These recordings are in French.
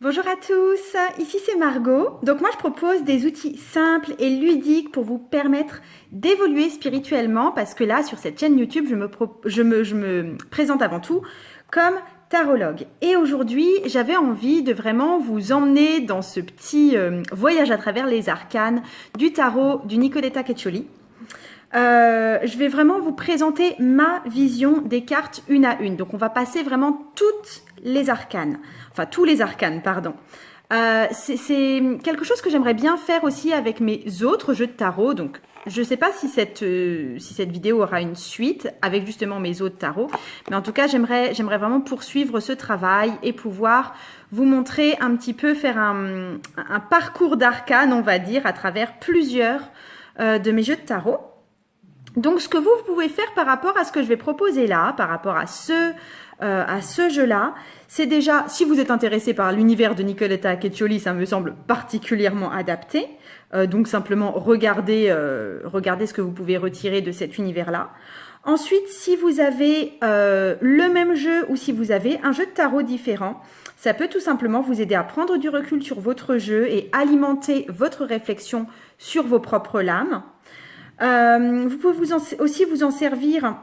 Bonjour à tous, ici c'est Margot. Donc moi je propose des outils simples et ludiques pour vous permettre d'évoluer spirituellement parce que là sur cette chaîne YouTube je me présente avant tout comme tarologue. Et aujourd'hui j'avais envie de vraiment vous emmener dans ce petit voyage à travers les arcanes du tarot du Nicoletta Queccioli. Je vais vraiment vous présenter ma vision des cartes une à une. Donc on va passer vraiment toutes les arcanes. Enfin tous les arcanes, pardon. C'est quelque chose que j'aimerais bien faire aussi avec mes autres jeux de tarot. Donc je ne sais pas si cette vidéo aura une suite avec justement mes autres tarots. Mais en tout cas, j'aimerais vraiment poursuivre ce travail et pouvoir vous montrer un petit peu, faire un parcours d'arcanes, on va dire, à travers plusieurs de mes jeux de tarot. Donc, ce que vous pouvez faire par rapport à ce que je vais proposer là, par rapport à ce jeu-là, c'est déjà, si vous êtes intéressé par l'univers de Nicoletta Queccioli, ça me semble particulièrement adapté. Donc, simplement, regardez ce que vous pouvez retirer de cet univers-là. Ensuite, si vous avez le même jeu ou si vous avez un jeu de tarot différent, ça peut tout simplement vous aider à prendre du recul sur votre jeu et alimenter votre réflexion sur vos propres lames. Vous pouvez aussi vous en servir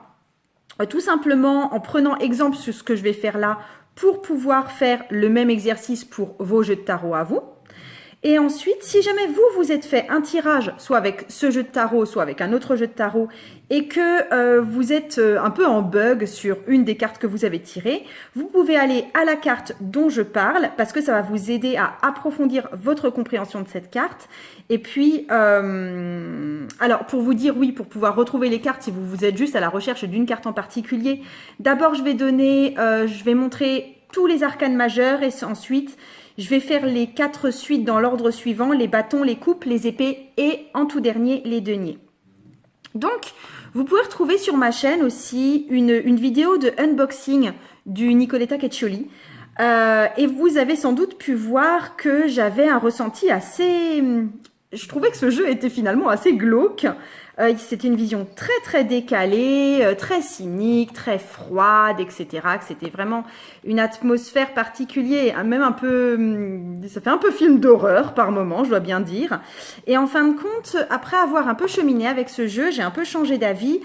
tout simplement en prenant exemple sur ce que je vais faire là pour pouvoir faire le même exercice pour vos jeux de tarot à vous. Et ensuite, si jamais vous êtes fait un tirage, soit avec ce jeu de tarot, soit avec un autre jeu de tarot, et que vous êtes un peu en bug sur une des cartes que vous avez tirées, vous pouvez aller à la carte dont je parle, parce que ça va vous aider à approfondir votre compréhension de cette carte. Et puis, alors pour vous dire oui, pour pouvoir retrouver les cartes, si vous êtes juste à la recherche d'une carte en particulier, d'abord je vais montrer tous les arcanes majeurs et ensuite je vais faire les 4 suites dans l'ordre suivant, les bâtons, les coupes, les épées et en tout dernier, les deniers. Donc, vous pouvez retrouver sur ma chaîne aussi une vidéo de unboxing du Nicoletta Queccioli. Et vous avez sans doute pu voir que j'avais un ressenti assez... Je trouvais que ce jeu était finalement assez glauque. C'était une vision très très décalée, très cynique, très froide, etc. Que c'était vraiment une atmosphère particulière, même un peu... Ça fait un peu film d'horreur par moment, je dois bien dire. Et en fin de compte, après avoir un peu cheminé avec ce jeu, j'ai un peu changé d'avis.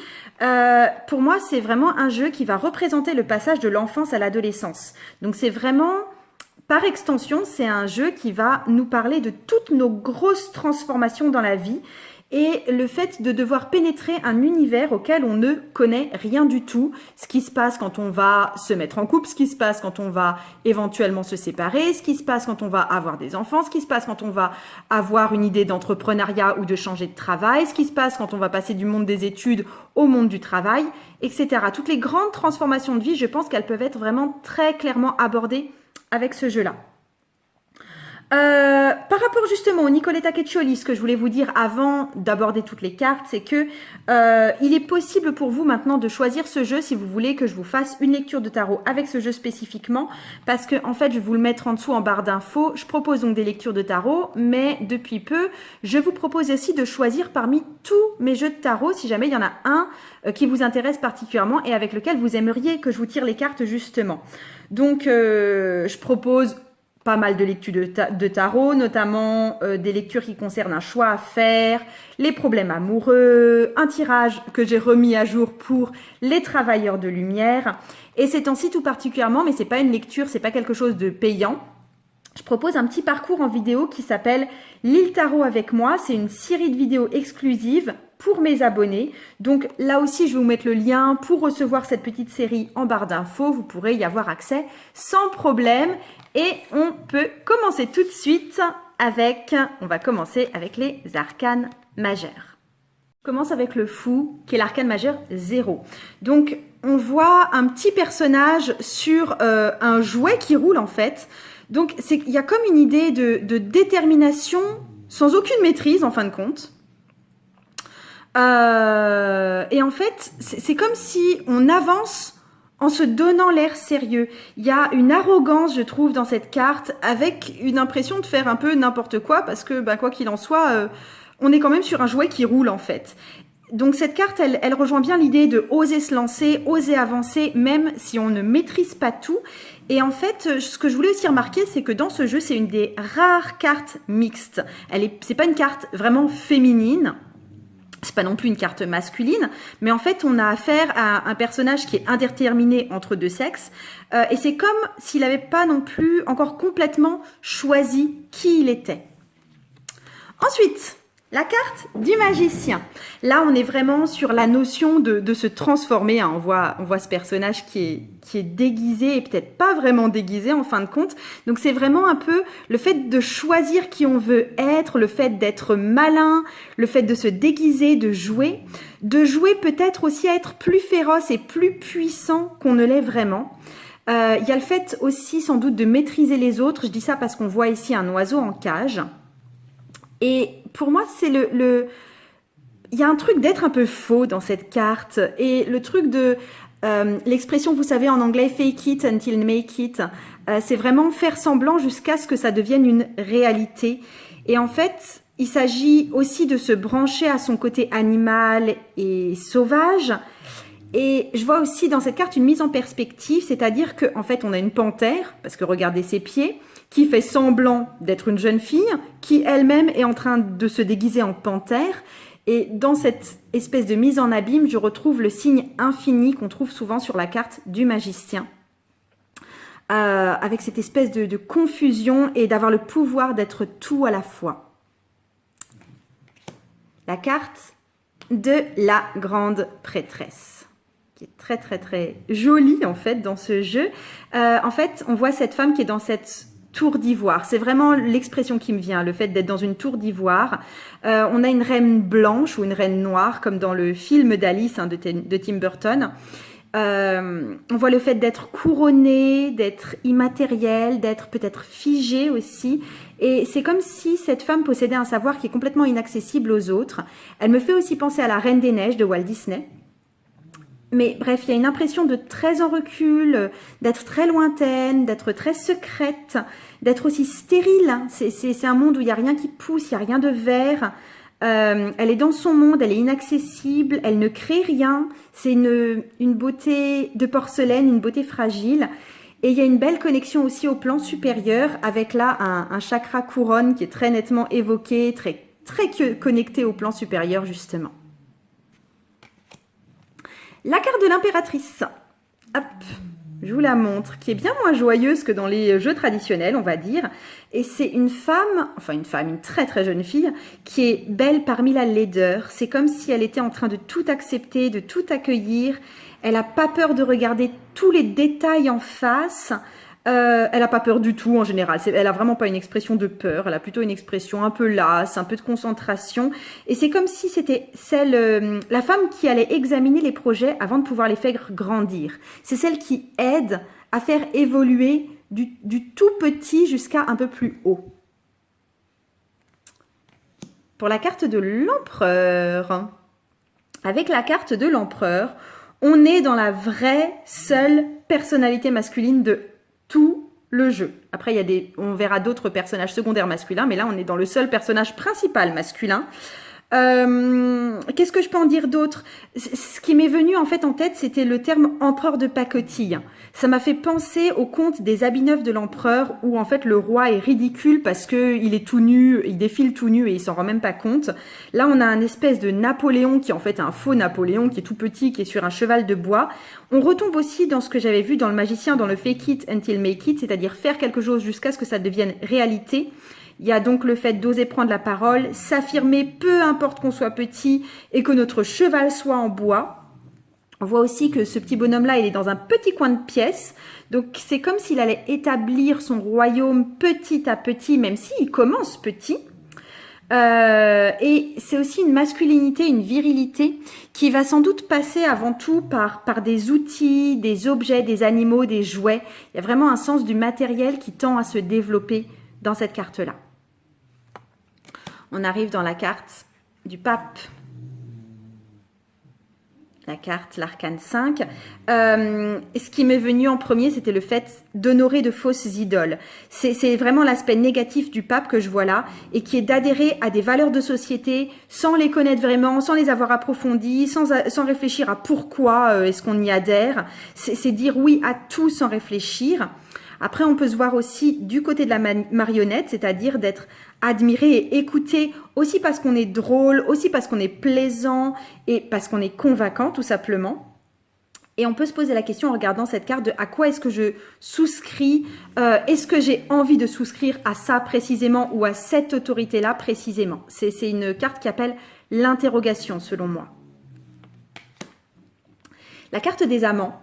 Pour moi, c'est vraiment un jeu qui va représenter le passage de l'enfance à l'adolescence. Donc c'est vraiment... Par extension, c'est un jeu qui va nous parler de toutes nos grosses transformations dans la vie et le fait de devoir pénétrer un univers auquel on ne connaît rien du tout. Ce qui se passe quand on va se mettre en couple, ce qui se passe quand on va éventuellement se séparer, ce qui se passe quand on va avoir des enfants, ce qui se passe quand on va avoir une idée d'entrepreneuriat ou de changer de travail, ce qui se passe quand on va passer du monde des études au monde du travail, etc. Toutes les grandes transformations de vie, je pense qu'elles peuvent être vraiment très clairement abordées avec ce jeu-là. Par rapport justement au Nicoletta Queccioli, ce que je voulais vous dire avant d'aborder toutes les cartes, c'est que il est possible pour vous maintenant de choisir ce jeu si vous voulez que je vous fasse une lecture de tarot avec ce jeu spécifiquement, parce que en fait je vais vous le mettre en dessous en barre d'infos. Je propose donc des lectures de tarot, mais depuis peu, je vous propose aussi de choisir parmi tous mes jeux de tarot, si jamais il y en a un qui vous intéresse particulièrement et avec lequel vous aimeriez que je vous tire les cartes justement. Donc je propose pas mal de lectures de tarot, notamment des lectures qui concernent un choix à faire, les problèmes amoureux, un tirage que j'ai remis à jour pour les travailleurs de lumière. Et ces temps-ci tout particulièrement, mais c'est pas une lecture, c'est pas quelque chose de payant. Je propose un petit parcours en vidéo qui s'appelle L'île Tarot avec moi. C'est une série de vidéos exclusives pour mes abonnés. Donc là aussi, je vais vous mettre le lien pour recevoir cette petite série en barre d'infos. Vous pourrez y avoir accès sans problème. Et on peut commencer tout de suite on va commencer avec les arcanes majeures. On commence avec le fou, qui est l'arcane majeur 0. Donc, on voit un petit personnage sur un jouet qui roule en fait. Donc, il y a comme une idée de détermination sans aucune maîtrise en fin de compte. Et en fait, c'est comme si on avance en se donnant l'air sérieux. Il y a une arrogance, je trouve, dans cette carte, avec une impression de faire un peu n'importe quoi, parce que, quoi qu'il en soit, on est quand même sur un jouet qui roule, en fait. Donc cette carte, elle rejoint bien l'idée de oser se lancer, oser avancer, même si on ne maîtrise pas tout. Et en fait, ce que je voulais aussi remarquer, c'est que dans ce jeu, c'est une des rares cartes mixtes. C'est pas une carte vraiment féminine. C'est pas non plus une carte masculine, mais en fait, on a affaire à un personnage qui est indéterminé entre deux sexes, et c'est comme s'il n'avait pas non plus encore complètement choisi qui il était. Ensuite, la carte du magicien. Là, on est vraiment sur la notion de se transformer. Hein. On voit ce personnage qui est déguisé et peut-être pas vraiment déguisé en fin de compte. Donc, c'est vraiment un peu le fait de choisir qui on veut être, le fait d'être malin, le fait de se déguiser, de jouer peut-être aussi à être plus féroce et plus puissant qu'on ne l'est vraiment. Il y a le fait aussi sans doute de maîtriser les autres. Je dis ça parce qu'on voit ici un oiseau en cage. Et pour moi, c'est il y a un truc d'être un peu faux dans cette carte. Et le truc de l'expression, vous savez, en anglais, fake it until make it, c'est vraiment faire semblant jusqu'à ce que ça devienne une réalité. Et en fait, il s'agit aussi de se brancher à son côté animal et sauvage. Et je vois aussi dans cette carte une mise en perspective, c'est-à-dire qu'en fait, on a une panthère, parce que regardez ses pieds, qui fait semblant d'être une jeune fille, qui elle-même est en train de se déguiser en panthère. Et dans cette espèce de mise en abîme, je retrouve le signe infini qu'on trouve souvent sur la carte du magicien. Avec cette espèce de confusion et d'avoir le pouvoir d'être tout à la fois. La carte de la grande prêtresse, qui est très très très jolie en fait dans ce jeu. En fait, on voit cette femme qui est dans cette tour d'ivoire. C'est vraiment l'expression qui me vient, le fait d'être dans une tour d'ivoire. On a une reine blanche ou une reine noire, comme dans le film d'Alice hein, de Tim Burton. On voit le fait d'être couronné, d'être immatériel, d'être peut-être figé aussi. Et c'est comme si cette femme possédait un savoir qui est complètement inaccessible aux autres. Elle me fait aussi penser à la Reine des Neiges de Walt Disney. Mais bref, il y a une impression de très en recul, d'être très lointaine, d'être très secrète, d'être aussi stérile. C'est un monde où il n'y a rien qui pousse, il n'y a rien de vert. Elle est dans son monde, elle est inaccessible, elle ne crée rien. C'est une beauté de porcelaine, une beauté fragile. Et il y a une belle connexion aussi au plan supérieur avec là un chakra couronne qui est très nettement évoqué, très, très connecté au plan supérieur justement. La carte de l'impératrice, hop, je vous la montre, qui est bien moins joyeuse que dans les jeux traditionnels, on va dire. Et c'est une femme, une très très jeune fille, qui est belle parmi la laideur. C'est comme si elle était en train de tout accepter, de tout accueillir. Elle n'a pas peur de regarder tous les détails en face. Elle n'a pas peur du tout en général. Elle n'a vraiment pas une expression de peur. Elle a plutôt une expression un peu lasse, un peu de concentration. Et c'est comme si c'était la femme qui allait examiner les projets avant de pouvoir les faire grandir. C'est celle qui aide à faire évoluer du tout petit jusqu'à un peu plus haut. Pour la carte de l'empereur, avec la carte de l'empereur, on est dans la vraie seule personnalité masculine de tout le jeu. Après, on verra d'autres personnages secondaires masculins, mais là, on est dans le seul personnage principal masculin. Qu'est-ce que je peux en dire d'autre? Ce qui m'est venu en fait en tête, c'était le terme empereur de pacotille. Ça m'a fait penser au conte des habits neufs de l'empereur où en fait le roi est ridicule parce que il est tout nu, il défile tout nu et il s'en rend même pas compte. Là, on a un espèce de Napoléon qui est en fait un faux Napoléon qui est tout petit, qui est sur un cheval de bois. On retombe aussi dans ce que j'avais vu dans le magicien, dans le fake it until make it, c'est-à-dire faire quelque chose jusqu'à ce que ça devienne réalité. Il y a donc le fait d'oser prendre la parole, s'affirmer peu importe qu'on soit petit et que notre cheval soit en bois. On voit aussi que ce petit bonhomme-là, il est dans un petit coin de pièce. Donc, c'est comme s'il allait établir son royaume petit à petit, même s'il commence petit. Et c'est aussi une masculinité, une virilité qui va sans doute passer avant tout par des outils, des objets, des animaux, des jouets. Il y a vraiment un sens du matériel qui tend à se développer dans cette carte-là. On arrive dans la carte du pape. la carte, l'arcane 5. Ce qui m'est venu en premier, c'était le fait d'honorer de fausses idoles. C'est vraiment l'aspect négatif du pape que je vois là, et qui est d'adhérer à des valeurs de société sans les connaître vraiment, sans les avoir approfondies, sans réfléchir à pourquoi est-ce qu'on y adhère. C'est dire oui à tout sans réfléchir. Après, on peut se voir aussi du côté de la marionnette, c'est-à-dire d'être admiré et écouté aussi parce qu'on est drôle, aussi parce qu'on est plaisant et parce qu'on est convaincant tout simplement. Et on peut se poser la question en regardant cette carte de à quoi est-ce que je souscris, est-ce que j'ai envie de souscrire à ça précisément ou à cette autorité-là précisément. C'est une carte qui appelle l'interrogation selon moi. La carte des amants.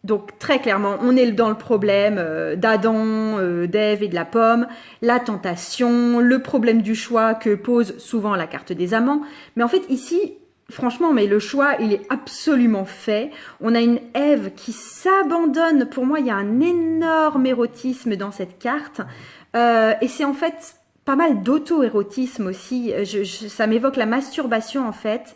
Donc très clairement, on est dans le problème d'Adam, d'Ève et de la pomme, la tentation, le problème du choix que pose souvent la carte des amants. Mais en fait ici, franchement, mais le choix, il est absolument fait. On a une Ève qui s'abandonne. Pour moi, il y a un énorme érotisme dans cette carte. Et c'est en fait pas mal d'auto-érotisme aussi. Ça m'évoque la masturbation en fait.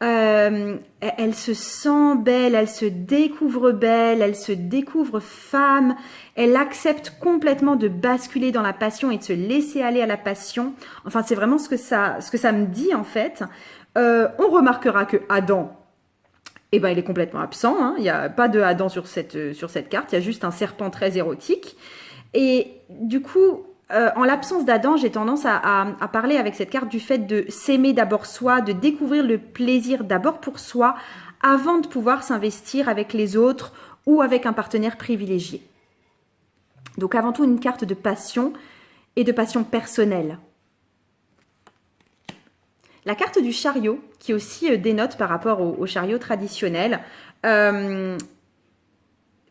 Elle se sent belle, elle se découvre belle, elle se découvre femme, elle accepte complètement de basculer dans la passion et de se laisser aller à la passion. Enfin, c'est vraiment ce que ça me dit en fait. On remarquera que Adam, eh ben, il est complètement absent. Hein. Il n'y a pas de Adam sur cette carte, il y a juste un serpent très érotique. Et du coup, en l'absence d'Adam, j'ai tendance à parler avec cette carte du fait de s'aimer d'abord soi, de découvrir le plaisir d'abord pour soi, avant de pouvoir s'investir avec les autres ou avec un partenaire privilégié. Donc avant tout une carte de passion et de passion personnelle. La carte du chariot, qui aussi dénote par rapport au chariot traditionnel,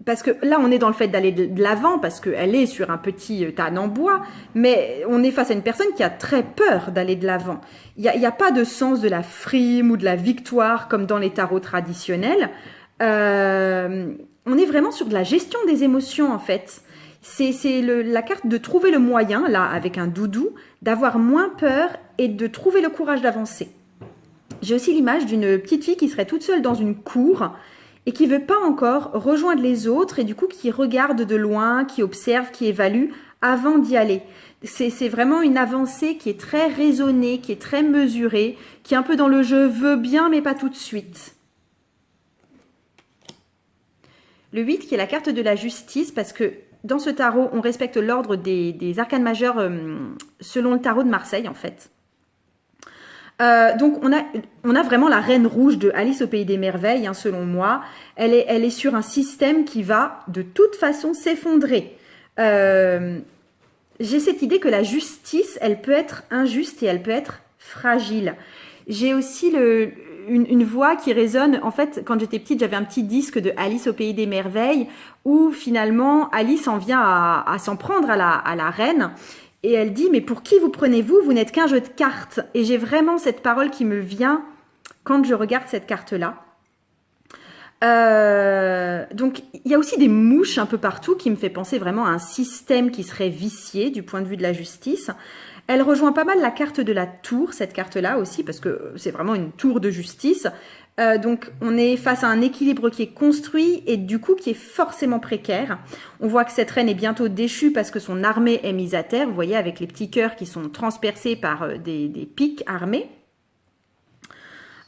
parce que là, on est dans le fait d'aller de l'avant, parce qu'elle est sur un petit âne en bois, mais on est face à une personne qui a très peur d'aller de l'avant. Il n'y a pas de sens de la frime ou de la victoire comme dans les tarots traditionnels. On est vraiment sur de la gestion des émotions, en fait. C'est la carte de trouver le moyen, là, avec un doudou, d'avoir moins peur et de trouver le courage d'avancer. J'ai aussi l'image d'une petite fille qui serait toute seule dans une cour et qui veut pas encore rejoindre les autres et du coup qui regarde de loin, qui observe, qui évalue avant d'y aller. C'est vraiment une avancée qui est très raisonnée, qui est très mesurée, qui est un peu dans le « je veux bien mais pas tout de suite ». Le 8 qui est la carte de la justice parce que dans ce tarot, on respecte l'ordre des arcanes majeurs selon le tarot de Marseille en fait. Donc on a vraiment la reine rouge de Alice au pays des merveilles, hein, selon moi. Elle est sur un système qui va de toute façon s'effondrer. J'ai cette idée que la justice, elle peut être injuste et elle peut être fragile. J'ai aussi une voix qui résonne. En fait, quand j'étais petite, j'avais un petit disque de Alice au pays des merveilles où finalement Alice en vient à s'en prendre à la reine. Et elle dit, mais pour qui vous prenez-vous? Vous n'êtes qu'un jeu de cartes. Et j'ai vraiment cette parole qui me vient quand je regarde cette carte-là. Donc, il y a aussi des mouches un peu partout qui me fait penser vraiment à un système qui serait vicié du point de vue de la justice. Elle rejoint pas mal la carte de la tour, cette carte-là aussi, parce que c'est vraiment une tour de justice. Donc, on est face à un équilibre qui est construit et du coup qui est forcément précaire. On voit que cette reine est bientôt déchue parce que son armée est mise à terre. Vous voyez, avec les petits cœurs qui sont transpercés par des pics armés.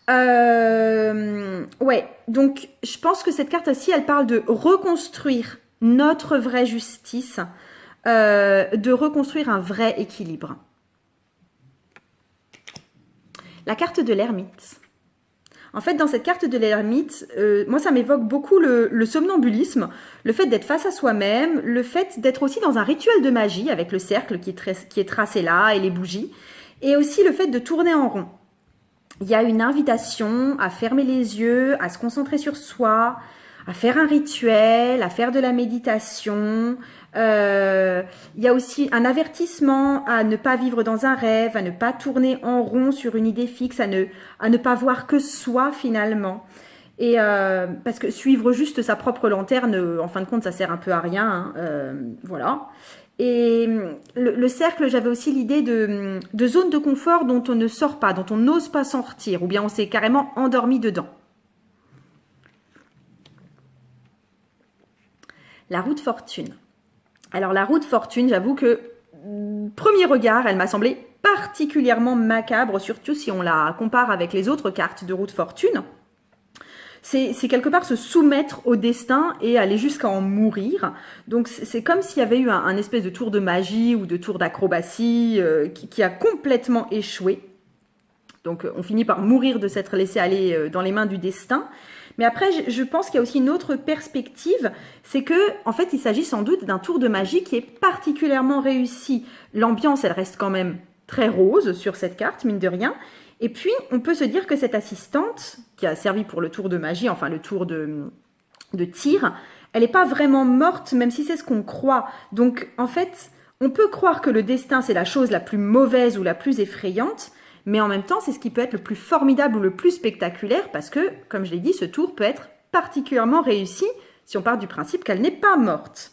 Ouais, donc je pense que cette carte-ci, elle parle de reconstruire notre vraie justice, de reconstruire un vrai équilibre. La carte de l'ermite. En fait, dans cette carte de l'ermite, moi, ça m'évoque beaucoup le somnambulisme, le fait d'être face à soi-même, le fait d'être aussi dans un rituel de magie avec le cercle qui est tracé là et les bougies, et aussi le fait de tourner en rond. Il y a une invitation à fermer les yeux, à se concentrer sur soi, à faire un rituel, à faire de la méditation. Il y a aussi un avertissement à ne pas vivre dans un rêve, à ne pas tourner en rond sur une idée fixe, à ne pas voir que soi finalement. Et parce que suivre juste sa propre lanterne, en fin de compte, ça sert un peu à rien. Hein, voilà. Et le cercle, j'avais aussi l'idée de zone de confort dont on ne sort pas, dont on n'ose pas sortir, ou bien on s'est carrément endormi dedans. La roue de fortune. Alors la roue de fortune, j'avoue que premier regard, elle m'a semblé particulièrement macabre, surtout si on la compare avec les autres cartes de roue de fortune. C'est quelque part se soumettre au destin et aller jusqu'à en mourir. Donc c'est comme s'il y avait eu un espèce de tour de magie ou de tour d'acrobatie qui a complètement échoué. Donc on finit par mourir de s'être laissé aller dans les mains du destin. Mais après, je pense qu'il y a aussi une autre perspective, c'est que en fait, il s'agit sans doute d'un tour de magie qui est particulièrement réussi. L'ambiance, elle reste quand même très rose sur cette carte, mine de rien. Et puis, on peut se dire que cette assistante, qui a servi pour le tour de magie, enfin le tour de tir, elle n'est pas vraiment morte, même si c'est ce qu'on croit. Donc, en fait, on peut croire que le destin, c'est la chose la plus mauvaise ou la plus effrayante, mais en même temps, c'est ce qui peut être le plus formidable ou le plus spectaculaire parce que, comme je l'ai dit, ce tour peut être particulièrement réussi si on part du principe qu'elle n'est pas morte.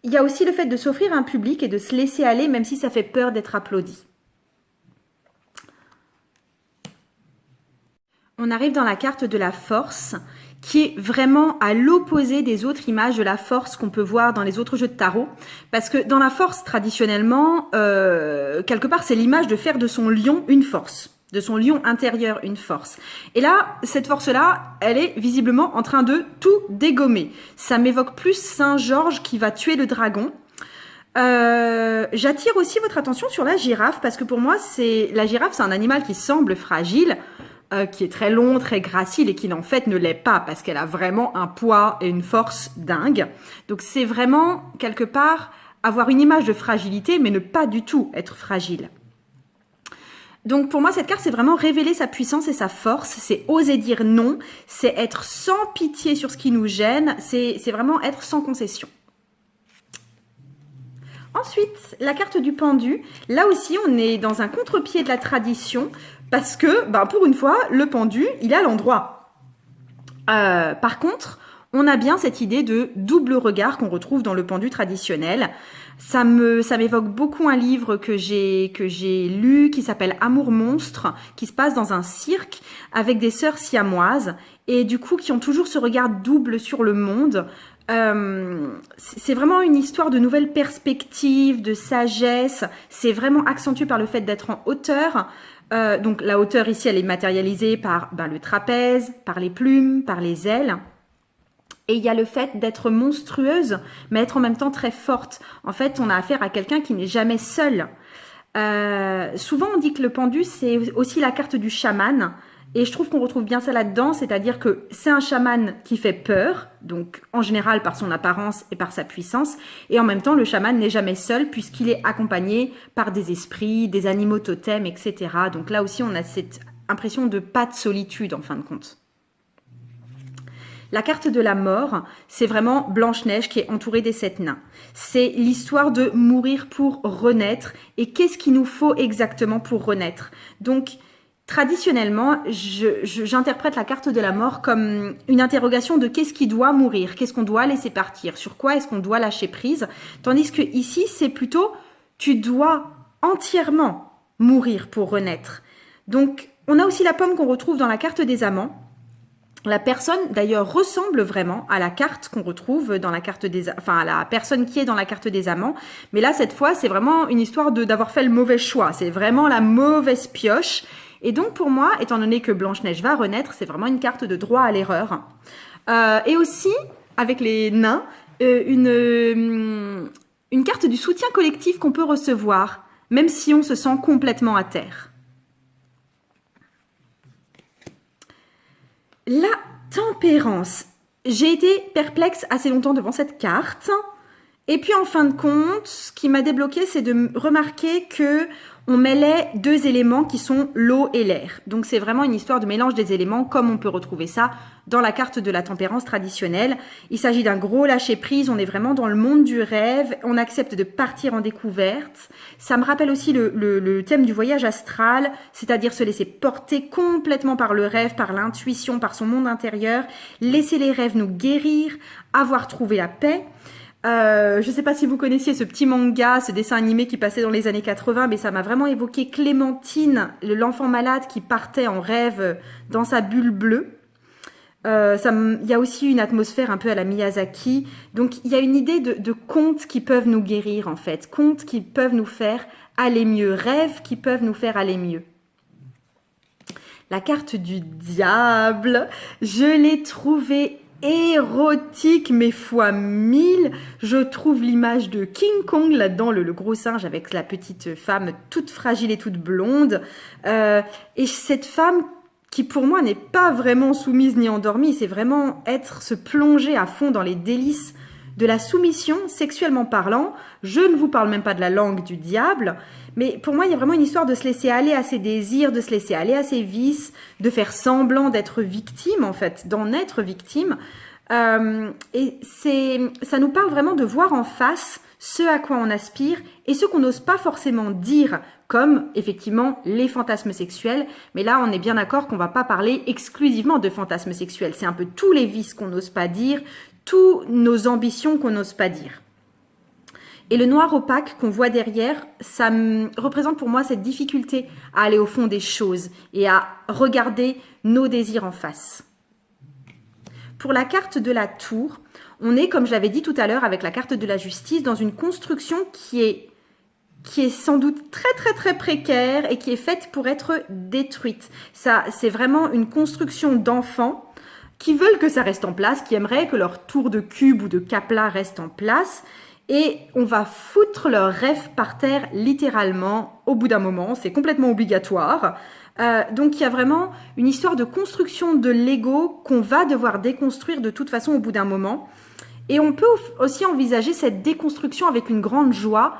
Il y a aussi le fait de s'offrir à un public et de se laisser aller même si ça fait peur d'être applaudi. On arrive dans la carte de la force qui est vraiment à l'opposé des autres images de la force qu'on peut voir dans les autres jeux de tarot. Parce que dans la force, traditionnellement, quelque part, c'est l'image de faire de son lion une force, de son lion intérieur une force. Et là, cette force-là, elle est visiblement en train de tout dégommer. Ça m'évoque plus Saint-Georges qui va tuer le dragon. J'attire aussi votre attention sur la girafe, parce que pour moi, la girafe, c'est un animal qui semble fragile, qui est très long, très gracile et qui en fait ne l'est pas parce qu'elle a vraiment un poids et une force dingue. Donc c'est vraiment quelque part avoir une image de fragilité mais ne pas du tout être fragile. Donc pour moi cette carte c'est vraiment révéler sa puissance et sa force, c'est oser dire non, c'est être sans pitié sur ce qui nous gêne, c'est vraiment être sans concession. Ensuite, la carte du pendu. Là aussi, on est dans un contre-pied de la tradition parce que, pour une fois, le pendu, il est à l'endroit. Par contre, on a bien cette idée de double regard qu'on retrouve dans le pendu traditionnel. Ça m'évoque beaucoup un livre que j'ai lu qui s'appelle Amour monstre, qui se passe dans un cirque avec des sœurs siamoises et du coup qui ont toujours ce regard double sur le monde. C'est vraiment une histoire de nouvelles perspectives, de sagesse. C'est vraiment accentué par le fait d'être en hauteur. Donc la hauteur ici, elle est matérialisée par le trapèze, par les plumes, par les ailes. Et il y a le fait d'être monstrueuse, mais être en même temps très forte. En fait, on a affaire à quelqu'un qui n'est jamais seul. Souvent, on dit que le pendu, c'est aussi la carte du chaman. Et je trouve qu'on retrouve bien ça là-dedans, c'est-à-dire que c'est un chaman qui fait peur, donc en général par son apparence et par sa puissance, et en même temps le chaman n'est jamais seul puisqu'il est accompagné par des esprits, des animaux totems, etc. Donc là aussi on a cette impression de pas de solitude en fin de compte. La carte de la mort, c'est vraiment Blanche-Neige qui est entourée des 7 nains. C'est l'histoire de mourir pour renaître, et qu'est-ce qu'il nous faut exactement pour renaître. Donc, traditionnellement, j'interprète la carte de la mort comme une interrogation de qu'est-ce qui doit mourir, qu'est-ce qu'on doit laisser partir, sur quoi est-ce qu'on doit lâcher prise, tandis que ici c'est plutôt tu dois entièrement mourir pour renaître. Donc on a aussi la pomme qu'on retrouve dans la carte des amants. La personne d'ailleurs ressemble vraiment à la carte qu'on retrouve dans la carte à la personne qui est dans la carte des amants, mais là cette fois c'est vraiment une histoire d'avoir fait le mauvais choix, c'est vraiment la mauvaise pioche. Et donc pour moi, étant donné que Blanche-Neige va renaître, c'est vraiment une carte de droit à l'erreur. Et aussi, avec les nains, une carte du soutien collectif qu'on peut recevoir, même si on se sent complètement à terre. La tempérance. J'ai été perplexe assez longtemps devant cette carte. Et puis en fin de compte, ce qui m'a débloqué, c'est de remarquer que on mêlait 2 éléments qui sont l'eau et l'air. Donc c'est vraiment une histoire de mélange des éléments comme on peut retrouver ça dans la carte de la tempérance traditionnelle. Il s'agit d'un gros lâcher-prise, on est vraiment dans le monde du rêve, on accepte de partir en découverte. Ça me rappelle aussi le thème du voyage astral, c'est-à-dire se laisser porter complètement par le rêve, par l'intuition, par son monde intérieur, laisser les rêves nous guérir, avoir trouvé la paix. Je ne sais pas si vous connaissiez ce petit manga, ce dessin animé qui passait dans les années 80, mais ça m'a vraiment évoqué Clémentine, l'enfant malade qui partait en rêve dans sa bulle bleue. Il y a aussi une atmosphère un peu à la Miyazaki. Donc, il y a une idée de contes qui peuvent nous guérir, en fait. Contes qui peuvent nous faire aller mieux. Rêves qui peuvent nous faire aller mieux. La carte du diable, je l'ai trouvée érotique, mais fois 1000. Je trouve l'image de King Kong là-dedans, le gros singe avec la petite femme toute fragile et toute blonde. Et cette femme qui pour moi n'est pas vraiment soumise ni endormie, c'est vraiment se plonger à fond dans les délices de la soumission, sexuellement parlant. Je ne vous parle même pas de la langue du diable, mais pour moi, il y a vraiment une histoire de se laisser aller à ses désirs, de se laisser aller à ses vices, de faire semblant d'être victime, en fait, d'en être victime. Et ça nous parle vraiment de voir en face ce à quoi on aspire et ce qu'on n'ose pas forcément dire, comme effectivement les fantasmes sexuels. Mais là, on est bien d'accord qu'on va pas parler exclusivement de fantasmes sexuels. C'est un peu tous les vices qu'on n'ose pas dire, toutes nos ambitions qu'on n'ose pas dire. Et le noir opaque qu'on voit derrière, ça représente pour moi cette difficulté à aller au fond des choses et à regarder nos désirs en face. Pour la carte de la tour, on est, comme je l'avais dit tout à l'heure avec la carte de la justice, dans une construction qui est sans doute très très très précaire et qui est faite pour être détruite. Ça, c'est vraiment une construction d'enfants qui veulent que ça reste en place, qui aimeraient que leur tour de cube ou de capla reste en place. Et on va foutre leurs rêves par terre littéralement au bout d'un moment. C'est complètement obligatoire. Donc il y a vraiment une histoire de construction de l'ego qu'on va devoir déconstruire de toute façon au bout d'un moment. Et on peut aussi envisager cette déconstruction avec une grande joie,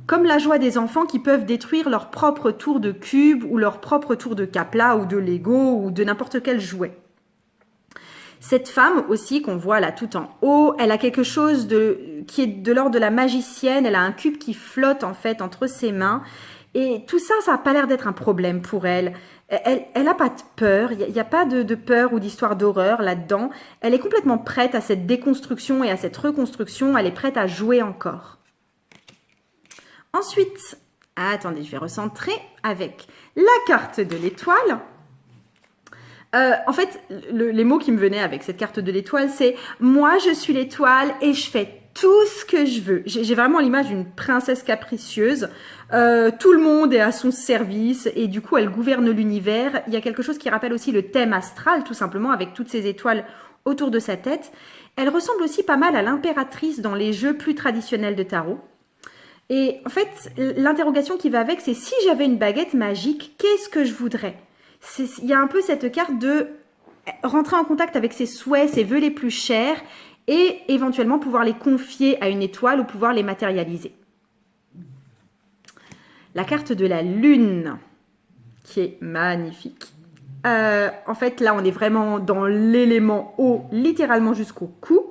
comme la joie des enfants qui peuvent détruire leur propre tour de cube ou leur propre tour de capla ou de Lego ou de n'importe quel jouet. Cette femme aussi qu'on voit là tout en haut, elle a quelque chose qui est de l'ordre de la magicienne. Elle a un cube qui flotte en fait entre ses mains. Et tout ça, ça n'a pas l'air d'être un problème pour elle. Elle n'a pas de peur. Il n'y a pas de peur ou d'histoire d'horreur là-dedans. Elle est complètement prête à cette déconstruction et à cette reconstruction. Elle est prête à jouer encore. Ensuite, attendez, je vais recentrer avec la carte de l'étoile. En fait, les mots qui me venaient avec cette carte de l'étoile, c'est « Moi, je suis l'étoile et je fais tout ce que je veux ». J'ai vraiment l'image d'une princesse capricieuse. Tout le monde est à son service et du coup, elle gouverne l'univers. Il y a quelque chose qui rappelle aussi le thème astral, tout simplement, avec toutes ces étoiles autour de sa tête. Elle ressemble aussi pas mal à l'impératrice dans les jeux plus traditionnels de tarot. Et en fait, l'interrogation qui va avec, c'est « Si j'avais une baguette magique, qu'est-ce que je voudrais ?» Il y a un peu cette carte de rentrer en contact avec ses souhaits, ses vœux les plus chers et éventuellement pouvoir les confier à une étoile ou pouvoir les matérialiser. La carte de la lune, qui est magnifique. En fait, là, on est vraiment dans l'élément eau, littéralement jusqu'au cou.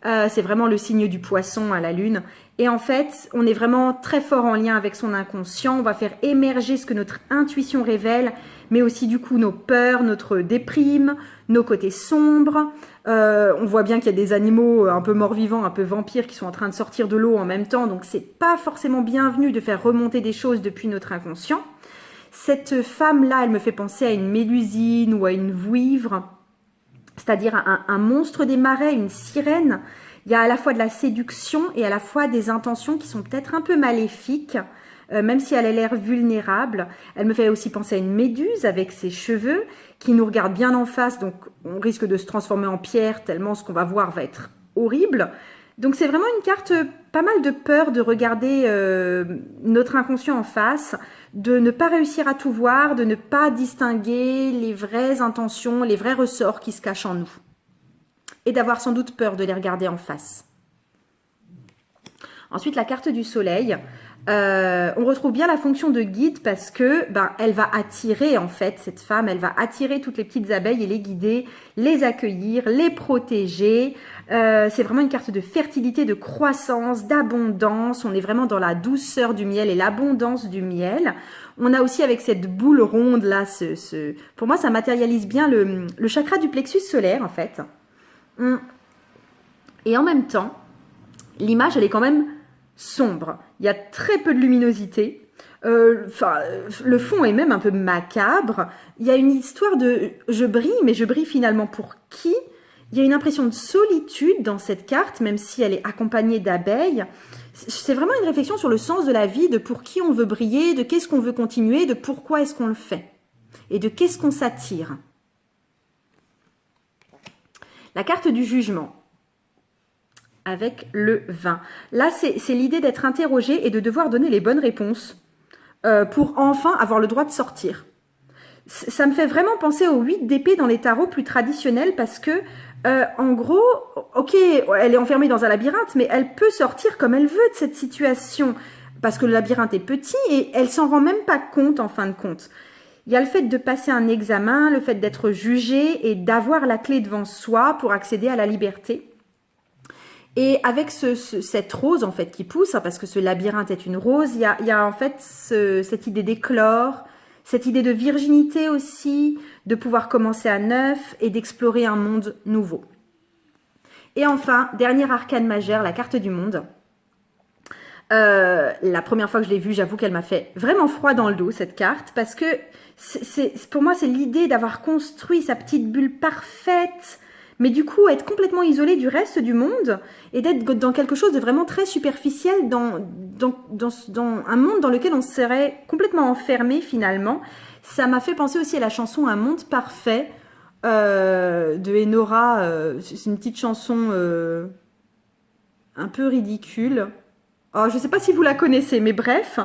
C'est vraiment le signe du poisson à la lune. Et en fait, on est vraiment très fort en lien avec son inconscient. On va faire émerger ce que notre intuition révèle, mais aussi du coup nos peurs, notre déprime, nos côtés sombres. On voit bien qu'il y a des animaux un peu morts-vivants, un peu vampires qui sont en train de sortir de l'eau en même temps. Donc, c'est pas forcément bienvenu de faire remonter des choses depuis notre inconscient. Cette femme-là, elle me fait penser à une mélusine ou à une vouivre, c'est-à-dire un monstre des marais, une sirène. Il y a à la fois de la séduction et à la fois des intentions qui sont peut-être un peu maléfiques, même si elle a l'air vulnérable. Elle me fait aussi penser à une méduse avec ses cheveux qui nous regarde bien en face, donc on risque de se transformer en pierre tellement ce qu'on va voir va être horrible. Donc c'est vraiment une carte pas mal de peur de regarder notre inconscient en face, de ne pas réussir à tout voir, de ne pas distinguer les vraies intentions, les vrais ressorts qui se cachent en nous. Et d'avoir sans doute peur de les regarder en face. Ensuite, la carte du soleil. On retrouve bien la fonction de guide parce que elle va attirer, en fait, cette femme, elle va attirer toutes les petites abeilles et les guider, les accueillir, les protéger. C'est vraiment une carte de fertilité, de croissance, d'abondance. On est vraiment dans la douceur du miel et l'abondance du miel. On a aussi avec cette boule ronde là, pour moi, ça matérialise bien le chakra du plexus solaire, en fait. Et en même temps, l'image, elle est quand même sombre. Il y a très peu de luminosité. Le fond est même un peu macabre. Il y a une histoire de je brille, mais je brille finalement pour qui? Il y a une impression de solitude dans cette carte, même si elle est accompagnée d'abeilles. C'est vraiment une réflexion sur le sens de la vie, de pour qui on veut briller, de qu'est-ce qu'on veut continuer, de pourquoi est-ce qu'on le fait et de qu'est-ce qu'on s'attire. La carte du jugement avec le 20. Là, c'est l'idée d'être interrogé et de devoir donner les bonnes réponses pour enfin avoir le droit de sortir. Ça me fait vraiment penser au 8 d'épée dans les tarots plus traditionnels parce que, en gros, ok, elle est enfermée dans un labyrinthe, mais elle peut sortir comme elle veut de cette situation parce que le labyrinthe est petit et elle s'en rend même pas compte en fin de compte. Il y a le fait de passer un examen, le fait d'être jugé et d'avoir la clé devant soi pour accéder à la liberté. Et avec cette rose en fait qui pousse, hein, parce que ce labyrinthe est une rose, il y a en fait cette idée d'éclore, cette idée de virginité aussi, de pouvoir commencer à neuf et d'explorer un monde nouveau. Et enfin, dernier arcane majeur, la carte du monde. La première fois que je l'ai vue, j'avoue qu'elle m'a fait vraiment froid dans le dos, cette carte, parce que pour moi, c'est l'idée d'avoir construit sa petite bulle parfaite, mais du coup, être complètement isolé du reste du monde et d'être dans quelque chose de vraiment très superficiel, dans un monde dans lequel on serait complètement enfermé finalement. Ça m'a fait penser aussi à la chanson Un monde parfait de Enora. C'est une petite chanson un peu ridicule. Oh, je ne sais pas si vous la connaissez, mais bref.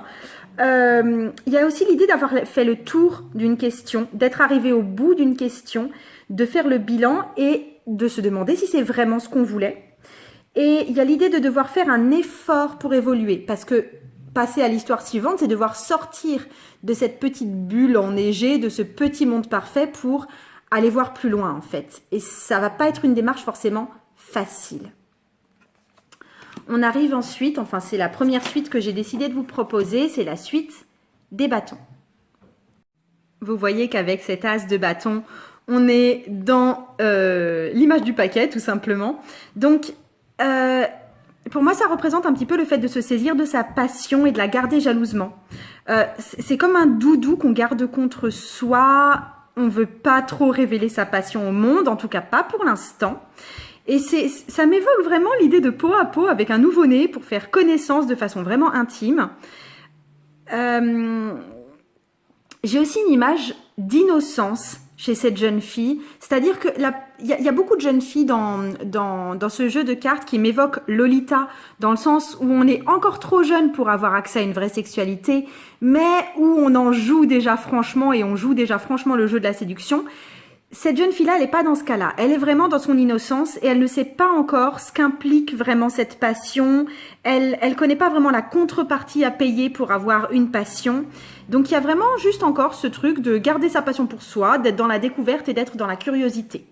Il y a aussi l'idée d'avoir fait le tour d'une question, d'être arrivé au bout d'une question, de faire le bilan et de se demander si c'est vraiment ce qu'on voulait. Et il y a l'idée de devoir faire un effort pour évoluer, parce que passer à l'histoire suivante, c'est devoir sortir de cette petite bulle enneigée, de ce petit monde parfait pour aller voir plus loin en fait. Et ça va pas être une démarche forcément facile. On arrive ensuite, enfin c'est la première suite que j'ai décidé de vous proposer, c'est la suite des bâtons. Vous voyez qu'avec cet as de bâton, on est dans l'image du paquet tout simplement. Donc pour moi ça représente un petit peu le fait de se saisir de sa passion et de la garder jalousement. C'est comme un doudou qu'on garde contre soi, on ne veut pas trop révéler sa passion au monde, en tout cas pas pour l'instant. Et ça m'évoque vraiment l'idée de peau à peau avec un nouveau-né pour faire connaissance de façon vraiment intime. J'ai aussi une image d'innocence chez cette jeune fille. C'est-à-dire qu'il y a beaucoup de jeunes filles dans ce jeu de cartes qui m'évoquent Lolita, dans le sens où on est encore trop jeune pour avoir accès à une vraie sexualité, mais où on en joue déjà franchement et on joue déjà franchement le jeu de la séduction. Cette jeune fille-là, elle n'est pas dans ce cas-là. Elle est vraiment dans son innocence et elle ne sait pas encore ce qu'implique vraiment cette passion. Elle connaît pas vraiment la contrepartie à payer pour avoir une passion. Donc il y a vraiment juste encore ce truc de garder sa passion pour soi, d'être dans la découverte et d'être dans la curiosité.